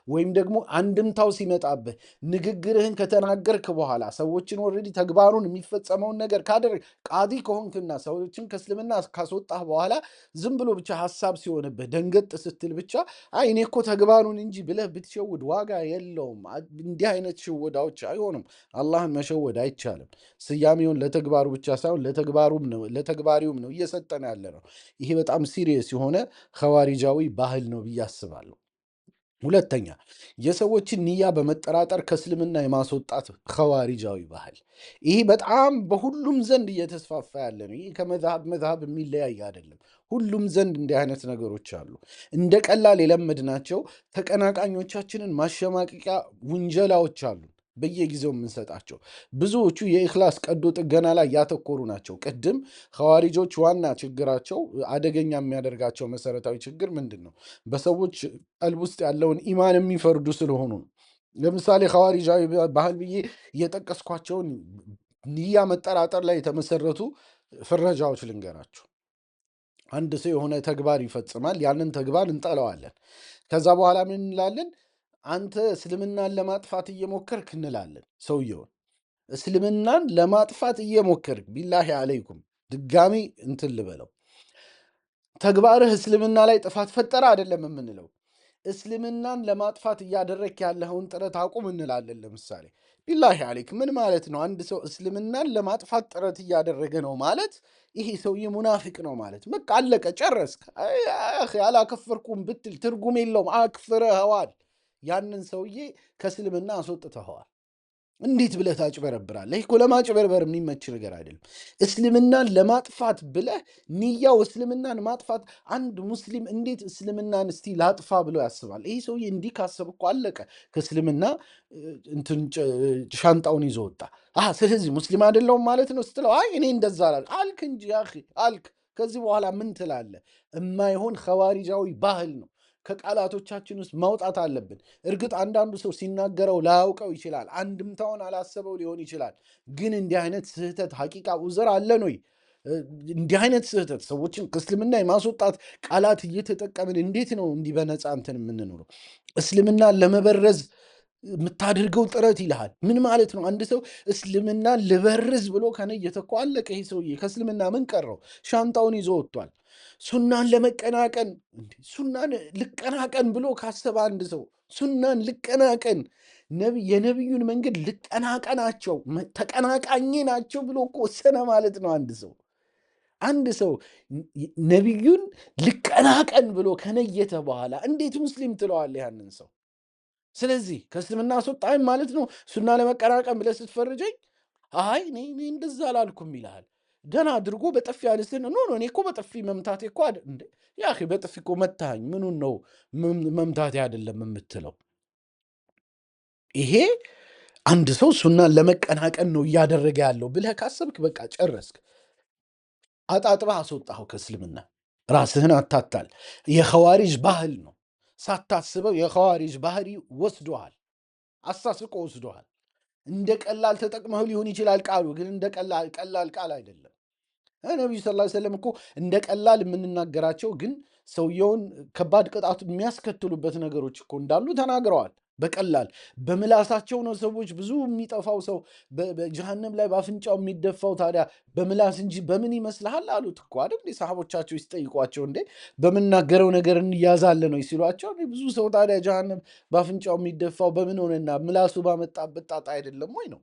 ወይም ደግሞ አንድምታው ሲመጣብህ ንግግርህን ከተናገርክ በኋላ ሰዎችን ኦልሬዲ ተግባሩን የሚፈጸመውን ነገር ካደረግ ቃዲ ከሆንክና ሰዎችን ከእስልምና ካስወጣህ በኋላ ዝም ብሎ ብቻ ሀሳብ ሲሆንብህ ደንገጥ ስትል ብቻ አይ እኔ እኮ ተግባሩን እንጂ ብለህ ብትሸውድ ዋጋ የለውም። እንዲህ አይነት ሽወዳዎች አይሆኑም። አላህን መሸወድ አይቻልም። ስያሜውን ለተግባሩ ብቻ ሳይሆን ለተግባሪውም ነው እየሰጠን ያለ ነው። ይሄ በጣም ሲሪየስ የሆነ ኸዋሪጃዊ ባህል ነው ብዬ አስባለሁ። ሁለተኛ የሰዎችን ንያ በመጠራጠር ከእስልምና የማስወጣት ኸዋሪጃዊ ባህል፣ ይሄ በጣም በሁሉም ዘንድ እየተስፋፋ ያለ ነው። ይህ ከመዝሃብ የሚለያይ አይደለም። ሁሉም ዘንድ እንዲህ አይነት ነገሮች አሉ። እንደ ቀላል የለመድናቸው ተቀናቃኞቻችንን ማሸማቀቂያ ውንጀላዎች አሉ በየጊዜው የምንሰጣቸው። ብዙዎቹ የኢኽላስ ቀዶ ጥገና ላይ ያተኮሩ ናቸው። ቅድም ኸዋሪጆች ዋና ችግራቸው፣ አደገኛ የሚያደርጋቸው መሰረታዊ ችግር ምንድን ነው? በሰዎች ቀልብ ውስጥ ያለውን ኢማን የሚፈርዱ ስለሆኑ ነው። ለምሳሌ ኸዋሪጃዊ ባህል ብዬ የጠቀስኳቸውን ንያ መጠራጠር ላይ የተመሰረቱ ፍረጃዎች ልንገራችሁ። አንድ ሰው የሆነ ተግባር ይፈጽማል። ያንን ተግባር እንጠለዋለን። ከዛ በኋላ ምን እንላለን? አንተ እስልምናን ለማጥፋት እየሞከርክ እንላለን። ሰውየውን እስልምናን ለማጥፋት እየሞከርክ ቢላሂ አለይኩም፣ ድጋሚ እንትን ልበለው፣ ተግባርህ እስልምና ላይ ጥፋት ፈጠረ አይደለም የምንለው፣ እስልምናን ለማጥፋት እያደረክ ያለኸውን ጥረት አቁም እንላለን። ለምሳሌ ቢላሂ አለይክ ምን ማለት ነው? አንድ ሰው እስልምናን ለማጥፋት ጥረት እያደረገ ነው ማለት ይሄ ሰውዬ ሙናፊቅ ነው ማለት። በቃ አለቀ፣ ጨረስክ። አላከፈርኩም ብትል ትርጉም የለውም። አክፍረኸዋል። ያንን ሰውዬ ከእስልምና አስወጥተኸዋል። እንዴት ብለህ ታጭበረብራለህ? ይህ እኮ ለማጭበርበር የሚመች ነገር አይደለም። እስልምናን ለማጥፋት ብለህ ንያው እስልምናን ማጥፋት። አንድ ሙስሊም እንዴት እስልምናን እስቲ ላጥፋ ብሎ ያስባል? ይህ ሰውዬ እንዲህ ካሰብ እኮ አለቀ። ከእስልምና እንትን ሻንጣውን ይዞ ወጣ። ስለዚህ ሙስሊም አይደለውም ማለት ነው ስትለው፣ አይ እኔ እንደዛ አልክ እንጂ ያ አልክ። ከዚህ በኋላ ምን ትላለህ? የማይሆን ኸዋሪጃዊ ባህል ነው። ከቃላቶቻችን ውስጥ ማውጣት አለብን። እርግጥ አንዳንዱ ሰው ሲናገረው ላያውቀው ይችላል፣ አንድምታውን አላሰበው ሊሆን ይችላል። ግን እንዲህ አይነት ስህተት ሐቂቃ ውዝር አለን ወይ? እንዲህ አይነት ስህተት ሰዎችን ከእስልምና የማስወጣት ቃላት እየተጠቀምን እንዴት ነው እንዲህ በነፃ እንትን የምንኖረው? እስልምናን ለመበረዝ የምታደርገው ጥረት ይልሃል። ምን ማለት ነው? አንድ ሰው እስልምና ልበርዝ ብሎ ከነየተ እኮ አለቀ። ይሄ ሰውዬ ከእስልምና ምን ቀረው? ሻንጣውን ይዞ ወጥቷል። ሱናን ለመቀናቀን ሱናን ልቀናቀን ብሎ ካሰበ አንድ ሰው ሱናን ልቀናቀን፣ የነቢዩን መንገድ ልቀናቀናቸው፣ ተቀናቃኝ ናቸው ብሎ እኮ ወሰነ ማለት ነው። አንድ ሰው ነቢዩን ልቀናቀን ብሎ ከነየተ በኋላ እንዴት ሙስሊም ትለዋለህ ያንን ሰው? ስለዚህ ከእስልምና አስወጣኝ ማለት ነው ሱና ለመቀናቀን ብለህ ስትፈርጀኝ፣ አይ እኔ እንደዛ አላልኩም ይልሃል። ደህና አድርጎ በጥፊ አንስትን ኖ እኔ እኮ በጥፊ መምታቴ እኮ እንደ ያ በጥፊ እኮ መታኝ፣ ምኑን ነው መምታቴ አይደለም የምትለው? ይሄ አንድ ሰው ሱናን ለመቀናቀን ነው እያደረገ ያለው ብለህ ካሰብክ በቃ ጨረስክ። አጣጥባህ አስወጣኸው ከእስልምና። ራስህን አታታል። የኸዋሪጅ ባህል ነው። ሳታስበው የኸዋሪጅ ባህሪ ወስዶሃል፣ አሳስቆ ወስዶሃል። እንደ ቀላል ተጠቅመው ሊሆን ይችላል ቃሉ፣ ግን እንደ ቀላል ቃል አይደለም። ነቢዩ ሰለላሁ ዐለይሂ ወሰለም እኮ እንደ ቀላል የምንናገራቸው ግን ሰውየውን ከባድ ቅጣት የሚያስከትሉበት ነገሮች እኮ እንዳሉ ተናግረዋል። በቀላል በምላሳቸው ነው ሰዎች ብዙ የሚጠፋው ሰው በጀሃነም ላይ በአፍንጫው የሚደፋው ታዲያ በምላስ እንጂ በምን ይመስልሃል አሉት እኮ አይደል? ሰሃቦቻቸው ሲጠይቋቸው እንዴ በምናገረው ነገር እንያዛለን ወይ ሲሏቸው፣ ብዙ ሰው ታዲያ ጀሃነም በአፍንጫው የሚደፋው በምን ሆነና ምላሱ ባመጣበት ጣጣ አይደለም ወይ ነው።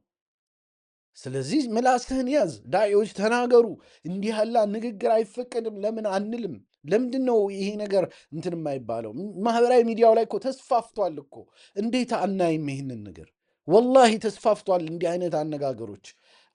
ስለዚህ ምላስህን ያዝ። ዳዒዎች ተናገሩ። እንዲህ ያለ ንግግር አይፈቀድም ለምን አንልም? ለምንድን ነው ይሄ ነገር እንትን የማይባለው? ማህበራዊ ሚዲያው ላይ እኮ ተስፋፍቷል እኮ። እንዴት አናይም ይህንን ነገር? ወላሂ ተስፋፍቷል እንዲህ አይነት አነጋገሮች።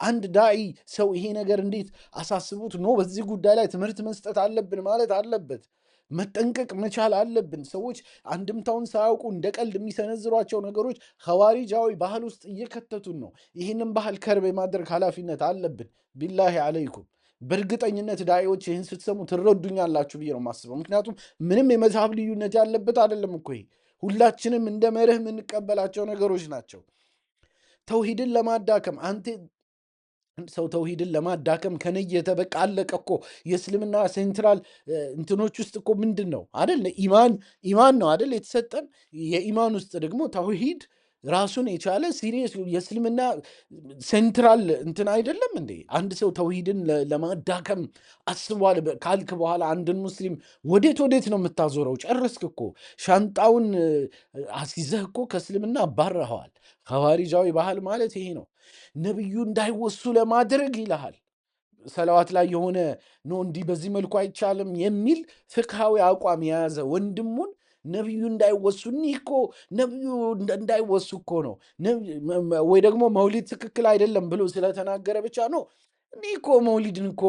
አንድ ዳዒ ሰው ይሄ ነገር እንዴት አሳስቡት ኖ በዚህ ጉዳይ ላይ ትምህርት መስጠት አለብን ማለት አለበት። መጠንቀቅ መቻል አለብን። ሰዎች አንድምታውን ሳያውቁ እንደ ቀልድ የሚሰነዝሯቸው ነገሮች ኸዋሪጃዊ ባህል ውስጥ እየከተቱን ነው። ይህንን ባህል ከርብ የማድረግ ኃላፊነት አለብን። ቢላሂ አለይኩም። በእርግጠኝነት ዳዒዎች ይህን ስትሰሙ ትረዱኛላችሁ ብዬ ነው የማስበው። ምክንያቱም ምንም የመዝሃብ ልዩነት ያለበት አይደለም እኮ ይሄ። ሁላችንም እንደ መርህ የምንቀበላቸው ነገሮች ናቸው። ተውሂድን ለማዳከም አንተ ሰው ተውሂድን ለማዳከም ከነየተ በቃ አለቀ እኮ። የእስልምና ሴንትራል እንትኖች ውስጥ እኮ ምንድን ነው አደል? ኢማን ነው አደል የተሰጠን። የኢማን ውስጥ ደግሞ ተውሂድ ራሱን የቻለ ሲሪየስ የእስልምና ሴንትራል እንትን አይደለም እንዴ? አንድ ሰው ተውሂድን ለማዳከም አስቧል ካልክ በኋላ አንድን ሙስሊም ወዴት ነው የምታዞረው? ጨረስክ እኮ። ሻንጣውን አስይዘህ እኮ ከእስልምና አባረኸዋል። ኸዋሪጃዊ ባህል ማለት ይሄ ነው። ነቢዩ እንዳይወሱ ለማድረግ ይልሃል። ሰለዋት ላይ የሆነ ኖ እንዲህ በዚህ መልኩ አይቻልም የሚል ፍትሃዊ አቋም የያዘ ወንድሙን ነቢዩ እንዳይወሱ እኒህ እኮ ነቢዩ እንዳይወሱ እኮ ነው፣ ወይ ደግሞ መውሊድ ትክክል አይደለም ብሎ ስለተናገረ ብቻ ነው። እኒህ እኮ መውሊድን እኮ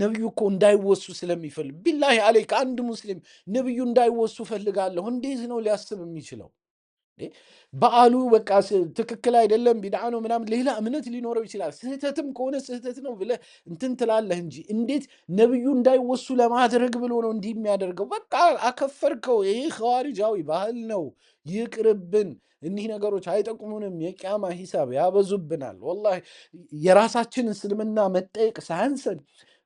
ነቢዩ እኮ እንዳይወሱ ስለሚፈልግ ቢላሂ አለይክ አንድ ሙስሊም ነቢዩ እንዳይወሱ ፈልጋለሁ እንዴት ነው ሊያስብ የሚችለው? በዓሉ በቃ ትክክል አይደለም ቢድዓ ነው ምናምን ሌላ እምነት ሊኖረው ይችላል። ስህተትም ከሆነ ስህተት ነው ብለህ እንትን ትላለህ እንጂ እንዴት ነቢዩ እንዳይወሱ ለማድረግ ብሎ ነው እንዲህ የሚያደርገው? በቃ አከፈርከው። ይሄ ኸዋሪጃዊ ባህል ነው፣ ይቅርብን። እኒህ ነገሮች አይጠቅሙንም። የቅያማ ሂሳብ ያበዙብናል። ወላሂ የራሳችን እስልምና መጠየቅ ሳያንሰን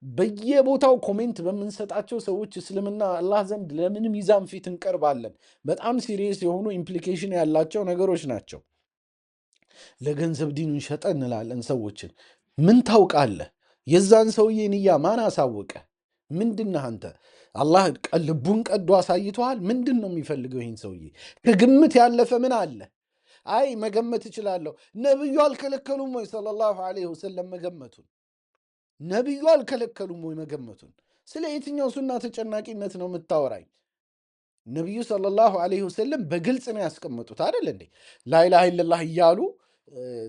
በየቦታው ኮሜንት በምንሰጣቸው ሰዎች እስልምና አላህ ዘንድ ለምን ሚዛን ፊት እንቀርባለን? በጣም ሲሪየስ የሆኑ ኢምፕሊኬሽን ያላቸው ነገሮች ናቸው። ለገንዘብ ዲኑን ሸጠ እንላለን ሰዎችን። ምን ታውቃለህ? የዛን ሰውዬ ንያ ማን አሳወቀ? ምንድነህ አንተ? አላህ ልቡን ቀዶ አሳይተዋል። ምንድን ነው የሚፈልገው ይህን ሰውዬ? ከግምት ያለፈ ምን አለ? አይ መገመት እችላለሁ። ነቢዩ አልከለከሉም ወይ ሰለላሁ ዐለይሂ ወሰለም መገመቱን? ነቢዩ አልከለከሉም ወይ መገመቱን? ስለ የትኛው ሱና ተጨናቂነት ነው የምታወራኝ? ነቢዩ ሰለላሁ ዐለይሂ ወሰለም በግልጽ ነው ያስቀመጡት አይደል እንዴ? ላኢላሃ ኢለላህ እያሉ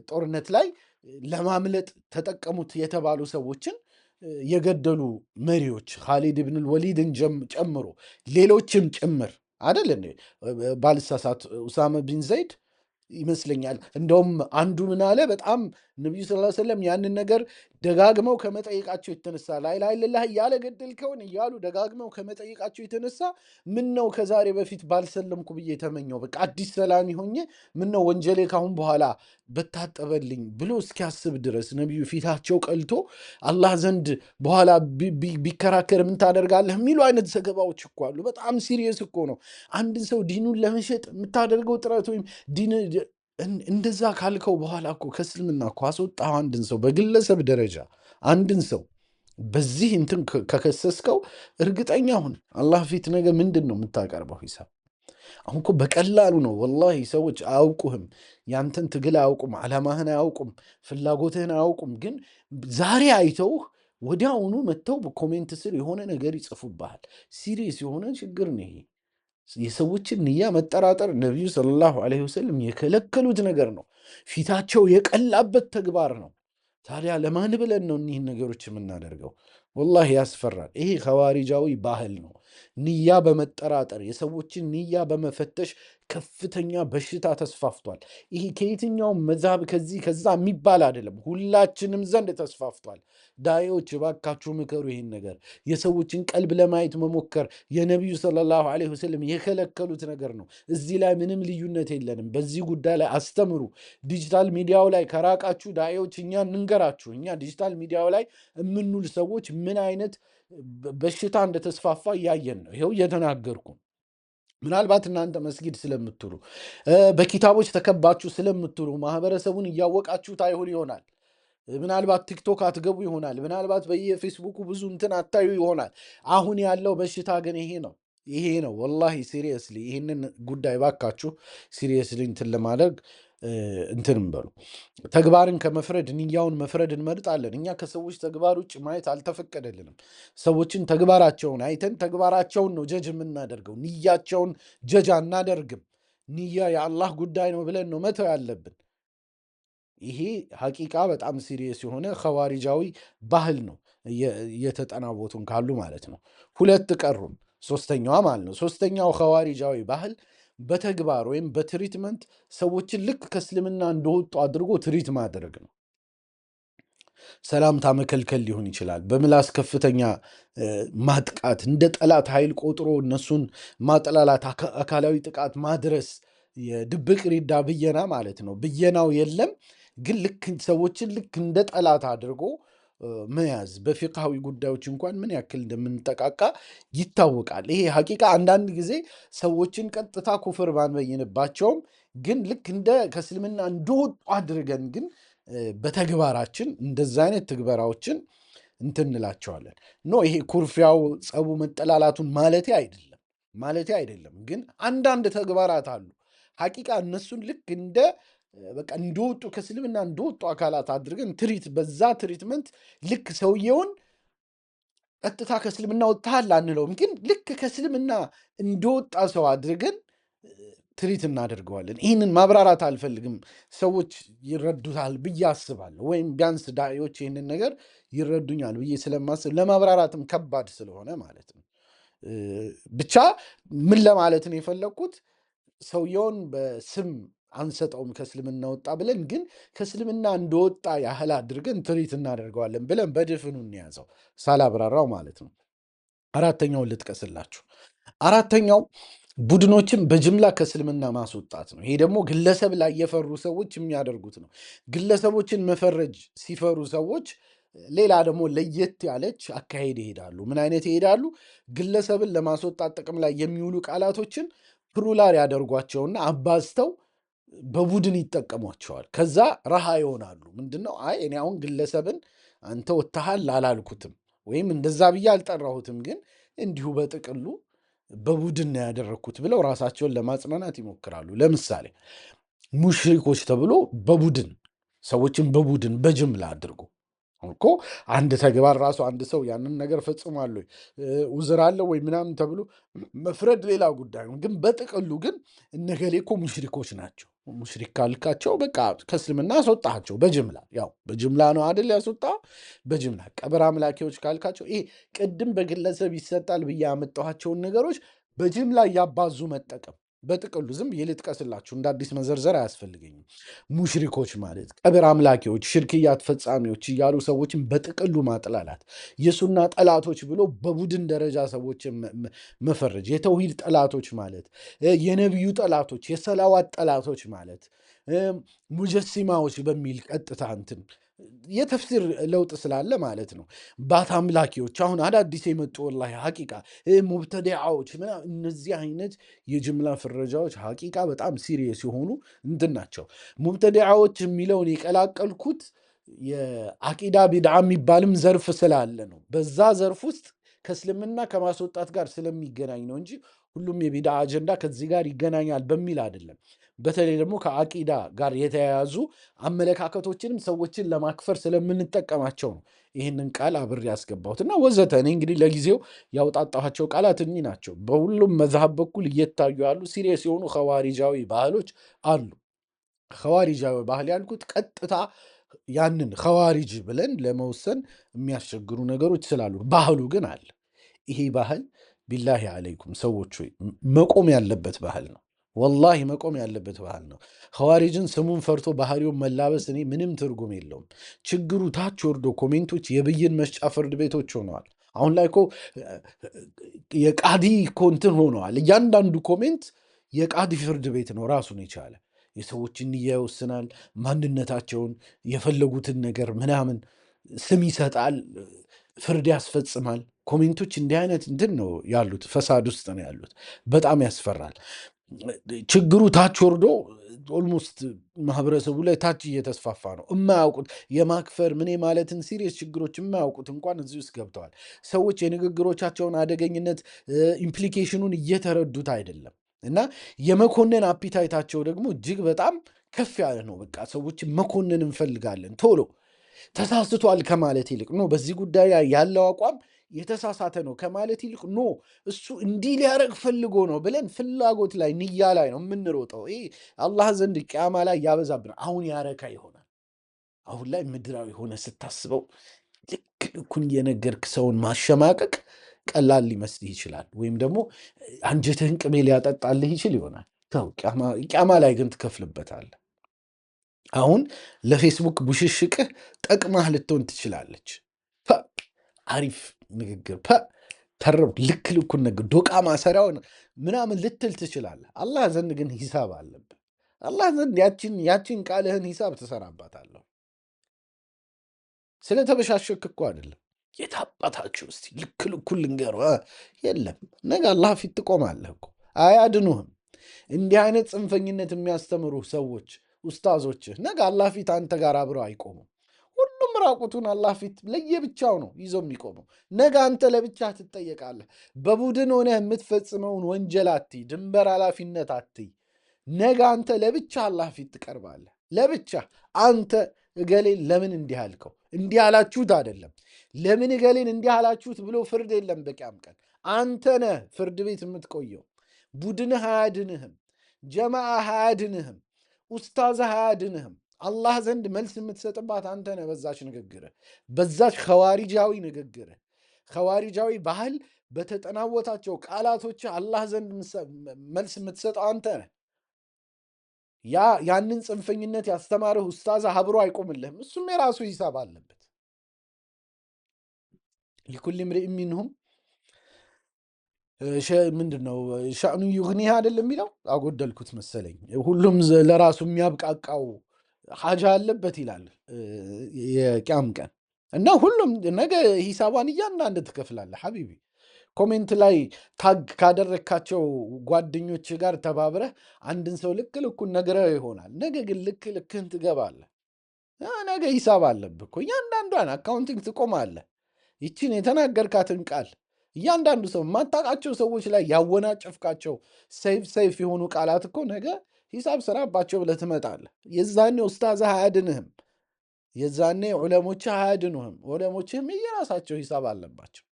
ጦርነት ላይ ለማምለጥ ተጠቀሙት የተባሉ ሰዎችን የገደሉ መሪዎች ኻሊድ ብን ወሊድን ጨምሮ ሌሎችም ጭምር አይደል እንዴ? ባልሳሳት ኡሳማ ቢን ዘይድ ይመስለኛል። እንደውም አንዱ ምን አለ፣ በጣም ነቢዩ ስ ሰለም ያንን ነገር ደጋግመው ከመጠየቃቸው የተነሳ ላኢላሃ ኢለላህ እያለ ገደልከውን እያሉ ደጋግመው ከመጠየቃቸው የተነሳ ምን ነው ከዛሬ በፊት ባልሰለምኩ ብዬ የተመኘው፣ በቃ አዲስ ሰላሚ ሆኜ ምን ነው ወንጀሌ ካሁን በኋላ በታጠበልኝ ብሎ እስኪያስብ ድረስ ነቢዩ ፊታቸው ቀልቶ አላህ ዘንድ በኋላ ቢከራከር ምን ታደርጋለህ የሚሉ አይነት ዘገባዎች እኮ አሉ። በጣም ሲሪየስ እኮ ነው። አንድን ሰው ዲኑን ለመሸጥ የምታደርገው ጥረት ወይም ዲን እንደዛ ካልከው በኋላ እኮ ከእስልምና እኮ አስወጣው አንድን ሰው በግለሰብ ደረጃ አንድን ሰው በዚህ እንትን ከከሰስከው እርግጠኛ ሁን አላህ ፊት ነገ ምንድን ነው የምታቀርበው ሂሳብ? አሁን እኮ በቀላሉ ነው ወላሂ። ሰዎች አያውቁህም፣ ያንተን ትግል አያውቁም፣ ዓላማህን አያውቁም፣ ፍላጎትህን አያውቁም። ግን ዛሬ አይተውህ ወዲያውኑ መጥተው በኮሜንት ስር የሆነ ነገር ይጽፉብሃል። ሲሪየስ የሆነ ችግር ነው ይሄ። የሰዎችን ንያ መጠራጠር ነቢዩ ሰለላሁ ዐለይሂ ወሰለም የከለከሉት ነገር ነው። ፊታቸው የቀላበት ተግባር ነው። ታዲያ ለማን ብለን ነው እኒህን ነገሮች የምናደርገው? ወላሂ ያስፈራል። ይሄ ኸዋሪጃዊ ባህል ነው። ንያ በመጠራጠር የሰዎችን ንያ በመፈተሽ ከፍተኛ በሽታ ተስፋፍቷል። ይሄ ከየትኛውም መዛብ ከዚህ ከዛ የሚባል አይደለም፣ ሁላችንም ዘንድ ተስፋፍቷል። ዳዮች እባካችሁ ምከሩ። ይህን ነገር የሰዎችን ቀልብ ለማየት መሞከር የነቢዩ ሰለላሁ ዐለይሂ ወሰለም የከለከሉት ነገር ነው። እዚህ ላይ ምንም ልዩነት የለንም። በዚህ ጉዳይ ላይ አስተምሩ። ዲጂታል ሚዲያው ላይ ከራቃችሁ ዳዮች እኛ እንንገራችሁ። እኛ ዲጂታል ሚዲያው ላይ የምንውል ሰዎች ምን አይነት በሽታ እንደተስፋፋ እያየን ነው። ይኸው እየተናገርኩ ምናልባት እናንተ መስጊድ ስለምትሉ በኪታቦች ተከባችሁ ስለምትሉ ማህበረሰቡን እያወቃችሁት አይሆን ይሆናል። ምናልባት ቲክቶክ አትገቡ ይሆናል። ምናልባት በየፌስቡኩ ብዙ እንትን አታዩ ይሆናል። አሁን ያለው በሽታ ግን ይሄ ነው። ወላሂ ሲሪየስሊ ይህንን ጉዳይ ባካችሁ ሲሪየስሊ እንትን ለማድረግ እንትንም በሉ። ተግባርን ከመፍረድ ንያውን መፍረድ እንመርጣለን። እኛ ከሰዎች ተግባር ውጭ ማየት አልተፈቀደልንም። ሰዎችን ተግባራቸውን አይተን ተግባራቸውን ነው ጀጅ የምናደርገው። ንያቸውን ጀጅ አናደርግም። ንያ የአላህ ጉዳይ ነው ብለን ነው መተው ያለብን። ይሄ ሐቂቃ በጣም ሲሪየስ የሆነ ኸዋሪጃዊ ባህል ነው። የተጠናቦቱን ካሉ ማለት ነው። ሁለት ቀሩን፣ ሶስተኛዋ ማለት ነው። ሶስተኛው ኸዋሪጃዊ ባህል በተግባር ወይም በትሪትመንት ሰዎችን ልክ ከእስልምና እንደወጡ አድርጎ ትሪት ማድረግ ነው። ሰላምታ መከልከል ሊሆን ይችላል። በምላስ ከፍተኛ ማጥቃት፣ እንደ ጠላት ኃይል ቆጥሮ እነሱን ማጠላላት፣ አካላዊ ጥቃት ማድረስ፣ የድብቅ ሪዳ ብየና ማለት ነው። ብየናው የለም ግን ልክ ሰዎችን ልክ እንደ ጠላት አድርጎ መያዝ በፊቅሃዊ ጉዳዮች እንኳን ምን ያክል እንደምንጠቃቃ ይታወቃል። ይሄ ሐቂቃ አንዳንድ ጊዜ ሰዎችን ቀጥታ ኩፍር ባንበይንባቸውም ግን ልክ እንደ ከእስልምና እንደወጡ አድርገን ግን በተግባራችን እንደዛ አይነት ትግበራዎችን እንትን እንላቸዋለን። ኖ ይሄ ኩርፊያው፣ ጸቡ፣ መጠላላቱን ማለቴ አይደለም። ግን አንዳንድ ተግባራት አሉ ሐቂቃ እነሱን ልክ እንደ በቃ እንደወጡ ከእስልምና እንደወጡ አካላት አድርገን በዛ ትሪትመንት ልክ ሰውየውን ቀጥታ ከእስልምና ወጥተሃል አንለውም፣ ግን ልክ ከእስልምና እንደወጣ ሰው አድርገን ትሪት እናደርገዋለን። ይህንን ማብራራት አልፈልግም፣ ሰዎች ይረዱታል ብዬ አስባለሁ። ወይም ቢያንስ ዳዒዎች ይህንን ነገር ይረዱኛል ብዬ ስለማስብ ለማብራራትም ከባድ ስለሆነ ማለት ነው። ብቻ ምን ለማለት ነው የፈለግኩት፣ ሰውየውን በስም አንሰጠውም ከእስልምና ወጣ ብለን፣ ግን ከእስልምና እንደወጣ ያህል አድርገን ትሪት እናደርገዋለን ብለን በድፍኑ እንያዘው፣ ሳላብራራው ማለት ነው። አራተኛውን ልጥቀስላችሁ። አራተኛው ቡድኖችን በጅምላ ከእስልምና ማስወጣት ነው። ይሄ ደግሞ ግለሰብ ላይ የፈሩ ሰዎች የሚያደርጉት ነው። ግለሰቦችን መፈረጅ ሲፈሩ ሰዎች ሌላ ደግሞ ለየት ያለች አካሄድ ይሄዳሉ። ምን አይነት ይሄዳሉ? ግለሰብን ለማስወጣት ጥቅም ላይ የሚውሉ ቃላቶችን ፕሉራል ያደርጓቸውና አባዝተው በቡድን ይጠቀሟቸዋል። ከዛ ረሃ ይሆናሉ። ምንድነው? አይ እኔ አሁን ግለሰብን አንተ ወጥተሃል አላልኩትም ወይም እንደዛ ብዬ አልጠራሁትም፣ ግን እንዲሁ በጥቅሉ በቡድን ነው ያደረግኩት ብለው ራሳቸውን ለማጽናናት ይሞክራሉ። ለምሳሌ ሙሽሪኮች ተብሎ በቡድን ሰዎችን በቡድን በጅምላ አድርጎ እኮ አንድ ተግባር ራሱ አንድ ሰው ያንን ነገር ፈጽሟል ወይ ውዝር አለው ወይ ምናምን ተብሎ መፍረድ ሌላ ጉዳይ ነው። ግን በጥቅሉ ግን እነገሌ እኮ ሙሽሪኮች ናቸው። ሙሽሪክ ካልካቸው በቃ ከእስልምና አስወጣቸው በጅምላ። ያው በጅምላ ነው አይደል ያስወጣ፣ በጅምላ ቀብር አምላኪዎች ካልካቸው፣ ይሄ ቅድም በግለሰብ ይሰጣል ብዬ ያመጣኋቸውን ነገሮች በጅምላ እያባዙ መጠቀም። በጥቅሉ ዝም ብዬ ልጥቀስላችሁ፣ እንደ አዲስ መዘርዘር አያስፈልገኝም። ሙሽሪኮች ማለት ቀብር አምላኪዎች፣ ሽርክያት ፈጻሚዎች እያሉ ሰዎችን በጥቅሉ ማጥላላት፣ የሱና ጠላቶች ብሎ በቡድን ደረጃ ሰዎችን መፈረጅ፣ የተውሂድ ጠላቶች ማለት፣ የነቢዩ ጠላቶች፣ የሰላዋት ጠላቶች ማለት፣ ሙጀሲማዎች በሚል ቀጥታ እንትን የተፍሲር ለውጥ ስላለ ማለት ነው። ባት አምላኪዎች አሁን አዳዲስ የመጡ ወላሂ ሐቂቃ ሙብተዲዓዎች ምናምን፣ እነዚህ አይነት የጅምላ ፍረጃዎች ሐቂቃ በጣም ሲሪየስ የሆኑ እንትን ናቸው። ሙብተዲዓዎች የሚለውን የቀላቀልኩት የአቂዳ ቢድዓ የሚባልም ዘርፍ ስላለ ነው። በዛ ዘርፍ ውስጥ ከእስልምና ከማስወጣት ጋር ስለሚገናኝ ነው እንጂ ሁሉም የቢድዓ አጀንዳ ከዚህ ጋር ይገናኛል በሚል አይደለም። በተለይ ደግሞ ከአቂዳ ጋር የተያያዙ አመለካከቶችንም ሰዎችን ለማክፈር ስለምንጠቀማቸው ነው ይህንን ቃል አብሬ ያስገባሁት እና ወዘተ። እኔ እንግዲህ ለጊዜው ያውጣጣኋቸው ቃላት እኚህ ናቸው። በሁሉም መዝሀብ በኩል እየታዩ ያሉ ሲሪየስ የሆኑ ኸዋሪጃዊ ባህሎች አሉ። ኸዋሪጃዊ ባህል ያልኩት ቀጥታ ያንን ኸዋሪጅ ብለን ለመወሰን የሚያስቸግሩ ነገሮች ስላሉ፣ ባህሉ ግን አለ። ይሄ ባህል ቢላሂ አለይኩም ሰዎች ሆይ መቆም ያለበት ባህል ነው። ወላሂ መቆም ያለበት ባህል ነው። ኸዋሪጅን ስሙን ፈርቶ ባህሪውን መላበስ እኔ ምንም ትርጉም የለውም። ችግሩ ታች ወርዶ ኮሜንቶች የብይን መስጫ ፍርድ ቤቶች ሆነዋል። አሁን ላይ እኮ የቃዲ እኮ እንትን ሆነዋል። እያንዳንዱ ኮሜንት የቃዲ ፍርድ ቤት ነው ራሱን የቻለ። የሰዎችን ንያ ይወስናል፣ ማንነታቸውን፣ የፈለጉትን ነገር ምናምን ስም ይሰጣል፣ ፍርድ ያስፈጽማል። ኮሜንቶች እንዲህ አይነት እንትን ነው ያሉት፣ ፈሳድ ውስጥ ነው ያሉት። በጣም ያስፈራል። ችግሩ ታች ወርዶ ኦልሞስት ማህበረሰቡ ላይ ታች እየተስፋፋ ነው። የማያውቁት የማክፈር ምን ማለትን ሲሪየስ ችግሮች የማያውቁት እንኳን እዚህ ውስጥ ገብተዋል። ሰዎች የንግግሮቻቸውን አደገኝነት ኢምፕሊኬሽኑን እየተረዱት አይደለም እና የመኮንን አፒታይታቸው ደግሞ እጅግ በጣም ከፍ ያለ ነው። በቃ ሰዎችን መኮንን እንፈልጋለን ቶሎ ተሳስቷል ከማለት ይልቅ ኖ በዚህ ጉዳይ ላይ ያለው አቋም የተሳሳተ ነው ከማለት ይልቅ ኖ እሱ እንዲህ ሊያረግ ፈልጎ ነው ብለን ፍላጎት ላይ ንያ ላይ ነው የምንሮጠው። ይሄ አላህ ዘንድ ቅያማ ላይ ያበዛብናል። አሁን ያረካ ይሆናል። አሁን ላይ ምድራዊ ሆነ ስታስበው ልክ ልኩን የነገርክ ሰውን ማሸማቀቅ ቀላል ሊመስልህ ይችላል፣ ወይም ደግሞ አንጀትህን ቅቤ ሊያጠጣልህ ይችል ይሆናል። ቅያማ ላይ ግን ትከፍልበታለህ። አሁን ለፌስቡክ ቡሽሽቅህ ጠቅማህ ልትሆን ትችላለች። አሪፍ ንግግር ተረብ ልክ ልኩን ነገር ዶቃ ማሰሪያውን ምናምን ልትል ትችላለህ። አላህ ዘንድ ግን ሂሳብ አለብህ። አላህ ዘንድ ያችን ቃልህን ሂሳብ ትሰራባታለህ። ስለተበሻሸክ እኮ አይደለም። የታባታችሁ እስቲ ልክ ልኩን ልንገረው የለም። ነገ አላህ ፊት ትቆማለህ እኮ አያድኑህም። እንዲህ አይነት ጽንፈኝነት የሚያስተምሩ ሰዎች ኡስታዞችህ ነገ አላህ ፊት አንተ ጋር አብረው አይቆሙም። ሁሉም ራቁቱን አላህ ፊት ለየብቻው ነው ይዞ የሚቆመው። ነገ አንተ ለብቻ ትጠየቃለህ። በቡድን ሆነህ የምትፈጽመውን ወንጀል አትይ፣ ድንበር ኃላፊነት አትይ። ነገ አንተ ለብቻ አላህ ፊት ትቀርባለህ። ለብቻ አንተ እገሌን ለምን እንዲህ አልከው? እንዲህ አላችሁት አይደለም። ለምን እገሌን እንዲህ አላችሁት ብሎ ፍርድ የለም። በቂያም ቀን አንተ ነህ ፍርድ ቤት የምትቆየው። ቡድንህ አያድንህም። ጀማዓ አያድንህም። ኡስታዝህ አያድንህም። አላህ ዘንድ መልስ የምትሰጥባት አንተ ነህ። በዛች ንግግርህ፣ በዛች ኸዋሪጃዊ ንግግርህ፣ ኸዋሪጃዊ ባህል በተጠናወታቸው ቃላቶች አላህ ዘንድ መልስ የምትሰጠው አንተ ነህ። ያንን ጽንፈኝነት ያስተማርህ ኡስታዝ አብሮ አይቆምልህም። እሱም የራሱ ሂሳብ አለበት። ሊኩል ምርእ ሚንሁም ምንድን ነው ሻእኑ ዩግኒህ አይደለም የሚለው? አጎደልኩት መሰለኝ። ሁሉም ለራሱ የሚያብቃቃው ሀጃ አለበት ይላል የቂያም ቀን እና ሁሉም ነገ ሂሳቧን እያንዳንድ ትከፍላለህ ሐቢቢ። ኮሜንት ላይ ታግ ካደረግካቸው ጓደኞች ጋር ተባብረህ አንድን ሰው ልክ ልኩን ነግረህ ይሆናል። ነገ ግን ልክ ልክህን ትገባለህ። ነገ ሂሳብ አለብህ እኮ እያንዳንዷን አካውንቲንግ ትቆማለህ። ይችን የተናገርካትን ቃል እያንዳንዱ ሰው የማታውቃቸው ሰዎች ላይ ያወናጨፍካቸው ሰይፍ የሆኑ ቃላት እኮ ነገ ሂሳብ ስራባቸው ብለህ ትመጣለህ። የዛኔ ኡስታዝህ አያድንህም። የዛኔ ዑለሞችህ አያድኑህም። ዑለሞችህም የየራሳቸው ሂሳብ አለባቸው።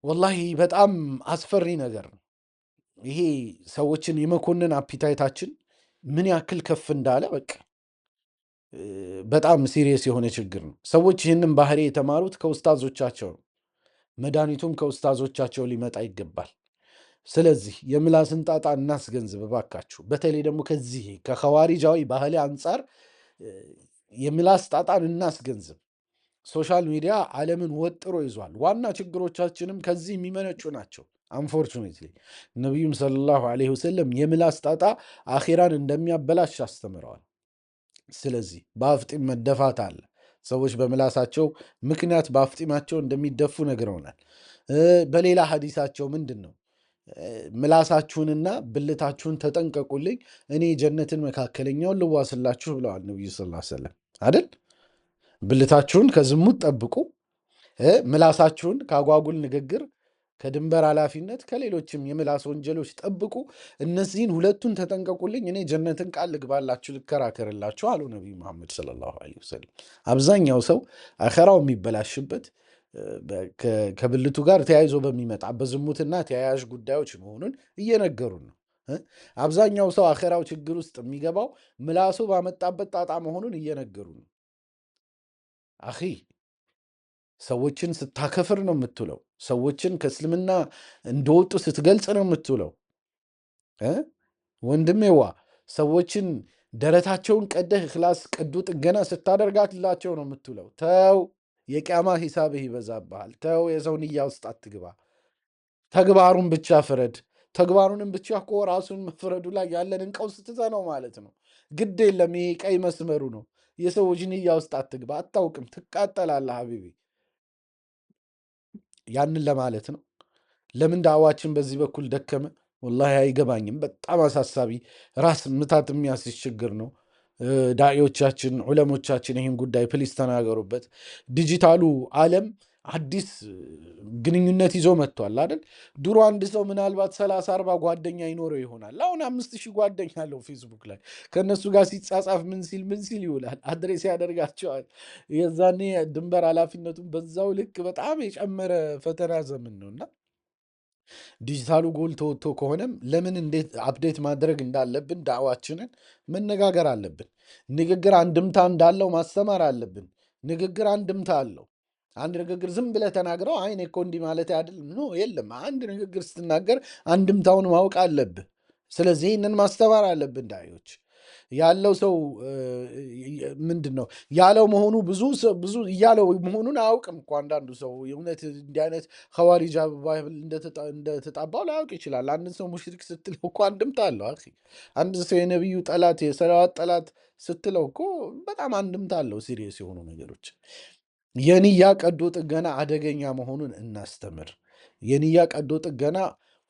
ወላሂ በጣም አስፈሪ ነገር ነው ይሄ። ሰዎችን የመኮንን አፒታይታችን ምን ያክል ከፍ እንዳለ በቃ በጣም ሲሪየስ የሆነ ችግር ነው። ሰዎች ይህንን ባህሪ የተማሩት ከኡስታዞቻቸው ነው። መድኃኒቱም ከኡስታዞቻቸው ሊመጣ ይገባል። ስለዚህ የምላስን ጣጣ እናስገንዝብ እባካችሁ። በተለይ ደግሞ ከዚህ ከኸዋሪጃዊ ባህል አንጻር የምላስ ጣጣን እናስገንዝብ። ሶሻል ሚዲያ ዓለምን ወጥሮ ይዟል። ዋና ችግሮቻችንም ከዚህ የሚመነጩ ናቸው። አንፎርቹኔትሊ ነቢዩም ሰለላሁ ዐለይሂ ወሰለም የምላስ ጣጣ አኼራን እንደሚያበላሽ አስተምረዋል። ስለዚህ በአፍጢም መደፋት አለ። ሰዎች በምላሳቸው ምክንያት በአፍጢማቸው እንደሚደፉ ነግረውናል። በሌላ ሐዲሳቸው ምንድን ነው? ምላሳችሁንና ብልታችሁን ተጠንቀቁልኝ፣ እኔ ጀነትን መካከለኛውን ልዋስላችሁ ብለዋል ነቢዩ ሰለላሁ ዐለይሂ ወሰለም አይደል? ብልታችሁን ከዝሙት ጠብቁ፣ ምላሳችሁን ከአጓጉል ንግግር፣ ከድንበር ኃላፊነት፣ ከሌሎችም የምላስ ወንጀሎች ጠብቁ። እነዚህን ሁለቱን ተጠንቀቁልኝ፣ እኔ ጀነትን ቃል ልግባላችሁ፣ ልከራከርላችሁ አሉ ነቢዩ መሐመድ ሰለላሁ ዐለይሂ ወሰለም። አብዛኛው ሰው አኸራው የሚበላሽበት ከብልቱ ጋር ተያይዞ በሚመጣ በዝሙትና ተያያዥ ጉዳዮች መሆኑን እየነገሩን ነው። አብዛኛው ሰው አኸራው ችግር ውስጥ የሚገባው ምላሱ ባመጣበት ጣጣ መሆኑን እየነገሩን ነው። አኺ ሰዎችን ስታከፍር ነው የምትውለው። ሰዎችን ከእስልምና እንደወጡ ስትገልጽ ነው የምትውለው። ወንድሜዋ ሰዎችን ደረታቸውን ቀደህ እኽላስ ቀዶ ጥገና ስታደርጋላቸው ነው የምትውለው። ተው፣ የቂያማ ሂሳብህ ይበዛብሃል። ተው፣ የሰው ንያ ውስጥ አትግባ። ተግባሩን ብቻ ፍረድ። ተግባሩንም ብቻ እኮ ራሱን መፍረዱ ላይ ያለንን ቀውስ ትተነው ማለት ነው። ግድ የለም፣ ይሄ ቀይ መስመሩ ነው። የሰዎች ንያ ውስጥ አትግባ። አታውቅም፣ ትቃጠላለህ ሀቢቢ። ያንን ለማለት ነው። ለምን ዳዕዋችን በዚህ በኩል ደከመ? ወላሂ አይገባኝም። በጣም አሳሳቢ ራስ ምታት የሚያስይዝ ችግር ነው። ዳዒዎቻችን ዑለሞቻችን ይህን ጉዳይ ፕሊስ ተናገሩበት። ዲጂታሉ ዓለም አዲስ ግንኙነት ይዞ መጥቷል አይደል? ድሮ አንድ ሰው ምናልባት 30-40 ጓደኛ ይኖረው ይሆናል። አሁን 5000 ጓደኛ አለው ፌስቡክ ላይ። ከእነሱ ጋር ሲጻጻፍ ምን ሲል ይውላል፣ አድሬስ ያደርጋቸዋል። የዛኔ ድንበር ኃላፊነቱን በዛው ልክ በጣም የጨመረ ፈተና ዘመን ነውና ዲጂታሉ ጎልቶ ወጥቶ ከሆነም ለምን እንዴት አፕዴት ማድረግ እንዳለብን ዳዕዋችንን መነጋገር አለብን። ንግግር አንድምታ እንዳለው ማስተማር አለብን። ንግግር አንድምታ አለው። አንድ ንግግር ዝም ብለህ ተናግረው አይኔ እኮ እንዲህ ማለት አይደለም ኖ የለም። አንድ ንግግር ስትናገር አንድምታውን ማወቅ አለብህ። ስለዚህ ይህንን ማስተማር አለብን ዳዮች። ያለው ሰው ምንድን ነው ያለው መሆኑ ብዙ እያለው መሆኑን አያውቅም እኮ አንዳንዱ ሰው የእውነት እንዲህ አይነት ኸዋሪጃ ባይብል እንደተጣባው ላያውቅ ይችላል። አንድን ሰው ሙሽሪክ ስትለው እኮ አንድምታ አለው። አንድን ሰው የነቢዩ ጠላት የሰላዋት ጠላት ስትለው እኮ በጣም አንድምታ አለው። ሲሪየስ የሆኑ ነገሮች የንያ ቀዶ ጥገና አደገኛ መሆኑን እናስተምር። የንያ ቀዶ ጥገና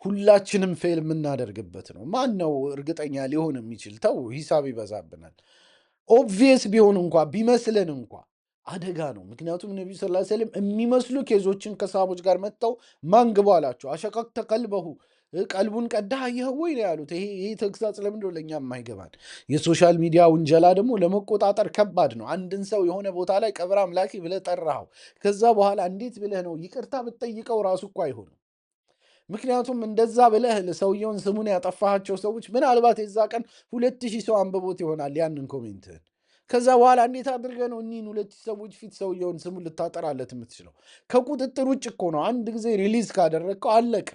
ሁላችንም ፌል የምናደርግበት ነው። ማን ነው እርግጠኛ ሊሆን የሚችል? ተው፣ ሂሳብ ይበዛብናል። ኦብቪየስ ቢሆን እንኳ ቢመስለን እንኳ አደጋ ነው። ምክንያቱም ነቢዩ ስ ሰለም የሚመስሉ ኬዞችን ከሰሃቦች ጋር መጥተው ማንግበው አላቸው። አሸቀቅተ ቀልበሁ ቀልቡን ቀዳህ አየኸው ወይ ነው ያሉት። ይሄ ተግሳጽ ለምንድነው ለእኛ የማይገባን? የሶሻል ሚዲያ ውንጀላ ደግሞ ለመቆጣጠር ከባድ ነው። አንድን ሰው የሆነ ቦታ ላይ ቀብር አምላኪ ብለህ ጠራኸው፣ ከዛ በኋላ እንዴት ብለህ ነው ይቅርታ ብትጠይቀው ራሱ እኮ አይሆንም። ምክንያቱም እንደዛ ብለህ ሰውየውን ስሙን ያጠፋሃቸው ሰዎች ምናልባት የዛ ቀን 2000 ሰው አንብቦት ይሆናል ያንን ኮሜንትህን። ከዛ በኋላ እንዴት አድርገህ ነው እኒህን 2000 ሰዎች ፊት ሰውየውን ስሙን ልታጠራለት የምትችለው? ከቁጥጥር ውጭ እኮ ነው። አንድ ጊዜ ሪሊዝ ካደረግከው አለቀ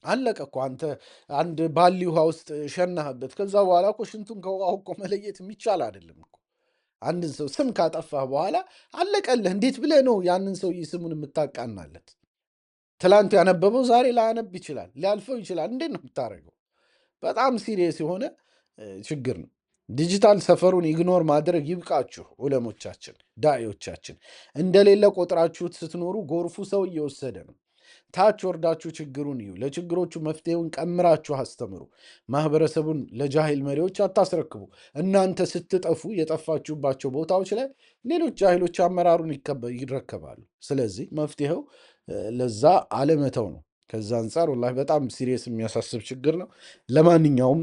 አለቀ እኮ። አንተ አንድ ባሊ ውሃ ውስጥ ሸናህበት፣ ከዛ በኋላ እኮ ሽንቱን ከውሃው እኮ መለየት የሚቻል አይደለም እኮ። አንድን ሰው ስም ካጠፋህ በኋላ አለቀልህ። እንዴት ብለህ ነው ያንን ሰውዬ ስሙን የምታቃናለት? ትላንት ያነበበው ዛሬ ላያነብ ይችላል፣ ሊያልፈው ይችላል። እንዴት ነው የምታደርገው? በጣም ሲሪየስ የሆነ ችግር ነው። ዲጂታል ሰፈሩን ኢግኖር ማድረግ ይብቃችሁ። ዑለሞቻችን፣ ዳኢዎቻችን እንደሌለ ቆጥራችሁት ስትኖሩ ጎርፉ ሰው እየወሰደ ነው። ታች ወርዳችሁ ችግሩን እዩ። ለችግሮቹ መፍትሄውን ቀምራችሁ አስተምሩ። ማህበረሰቡን ለጃሂል መሪዎች አታስረክቡ። እናንተ ስትጠፉ የጠፋችሁባቸው ቦታዎች ላይ ሌሎች ጃሂሎች አመራሩን ይረከባሉ። ስለዚህ መፍትሄው ለዛ አለመተው ነው። ከዛ አንጻር ወላሂ በጣም ሲሪየስ የሚያሳስብ ችግር ነው። ለማንኛውም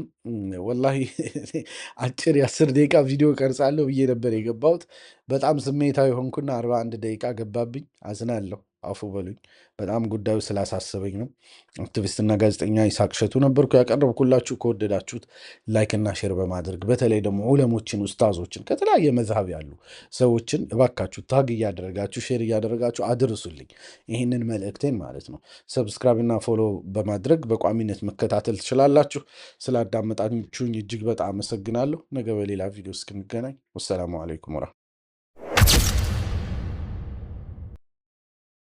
ወላሂ አጭር የ10 ደቂቃ ቪዲዮ ቀርጻለሁ ብዬ ነበር የገባሁት። በጣም ስሜታዊ ሆንኩና 41 ደቂቃ ገባብኝ። አዝናለሁ፣ አፉ በሉኝ። በጣም ጉዳዩ ስላሳሰበኝ ነው። አክቲቪስትና ጋዜጠኛ ይስሐቅ እሸቱ ነበርኩ ያቀረብኩላችሁ። ከወደዳችሁት ላይክና ሼር በማድረግ በተለይ ደግሞ ዑለሞችን፣ ኡስታዞችን ከተለያየ መዝሀብ ያሉ ሰዎችን እባካችሁ ታግ እያደረጋችሁ ሼር እያደረጋችሁ አድርሱልኝ። ይህንን መልእክቴን ማለት ነው። ሰብስክራይብ እና ፎሎ በማድረግ በቋሚነት መከታተል ትችላላችሁ። ስላዳመጣችሁኝ እጅግ በጣም አመሰግናለሁ። ነገ በሌላ ቪዲዮ እስክንገናኝ ወሰላሙ አለይኩም ወራ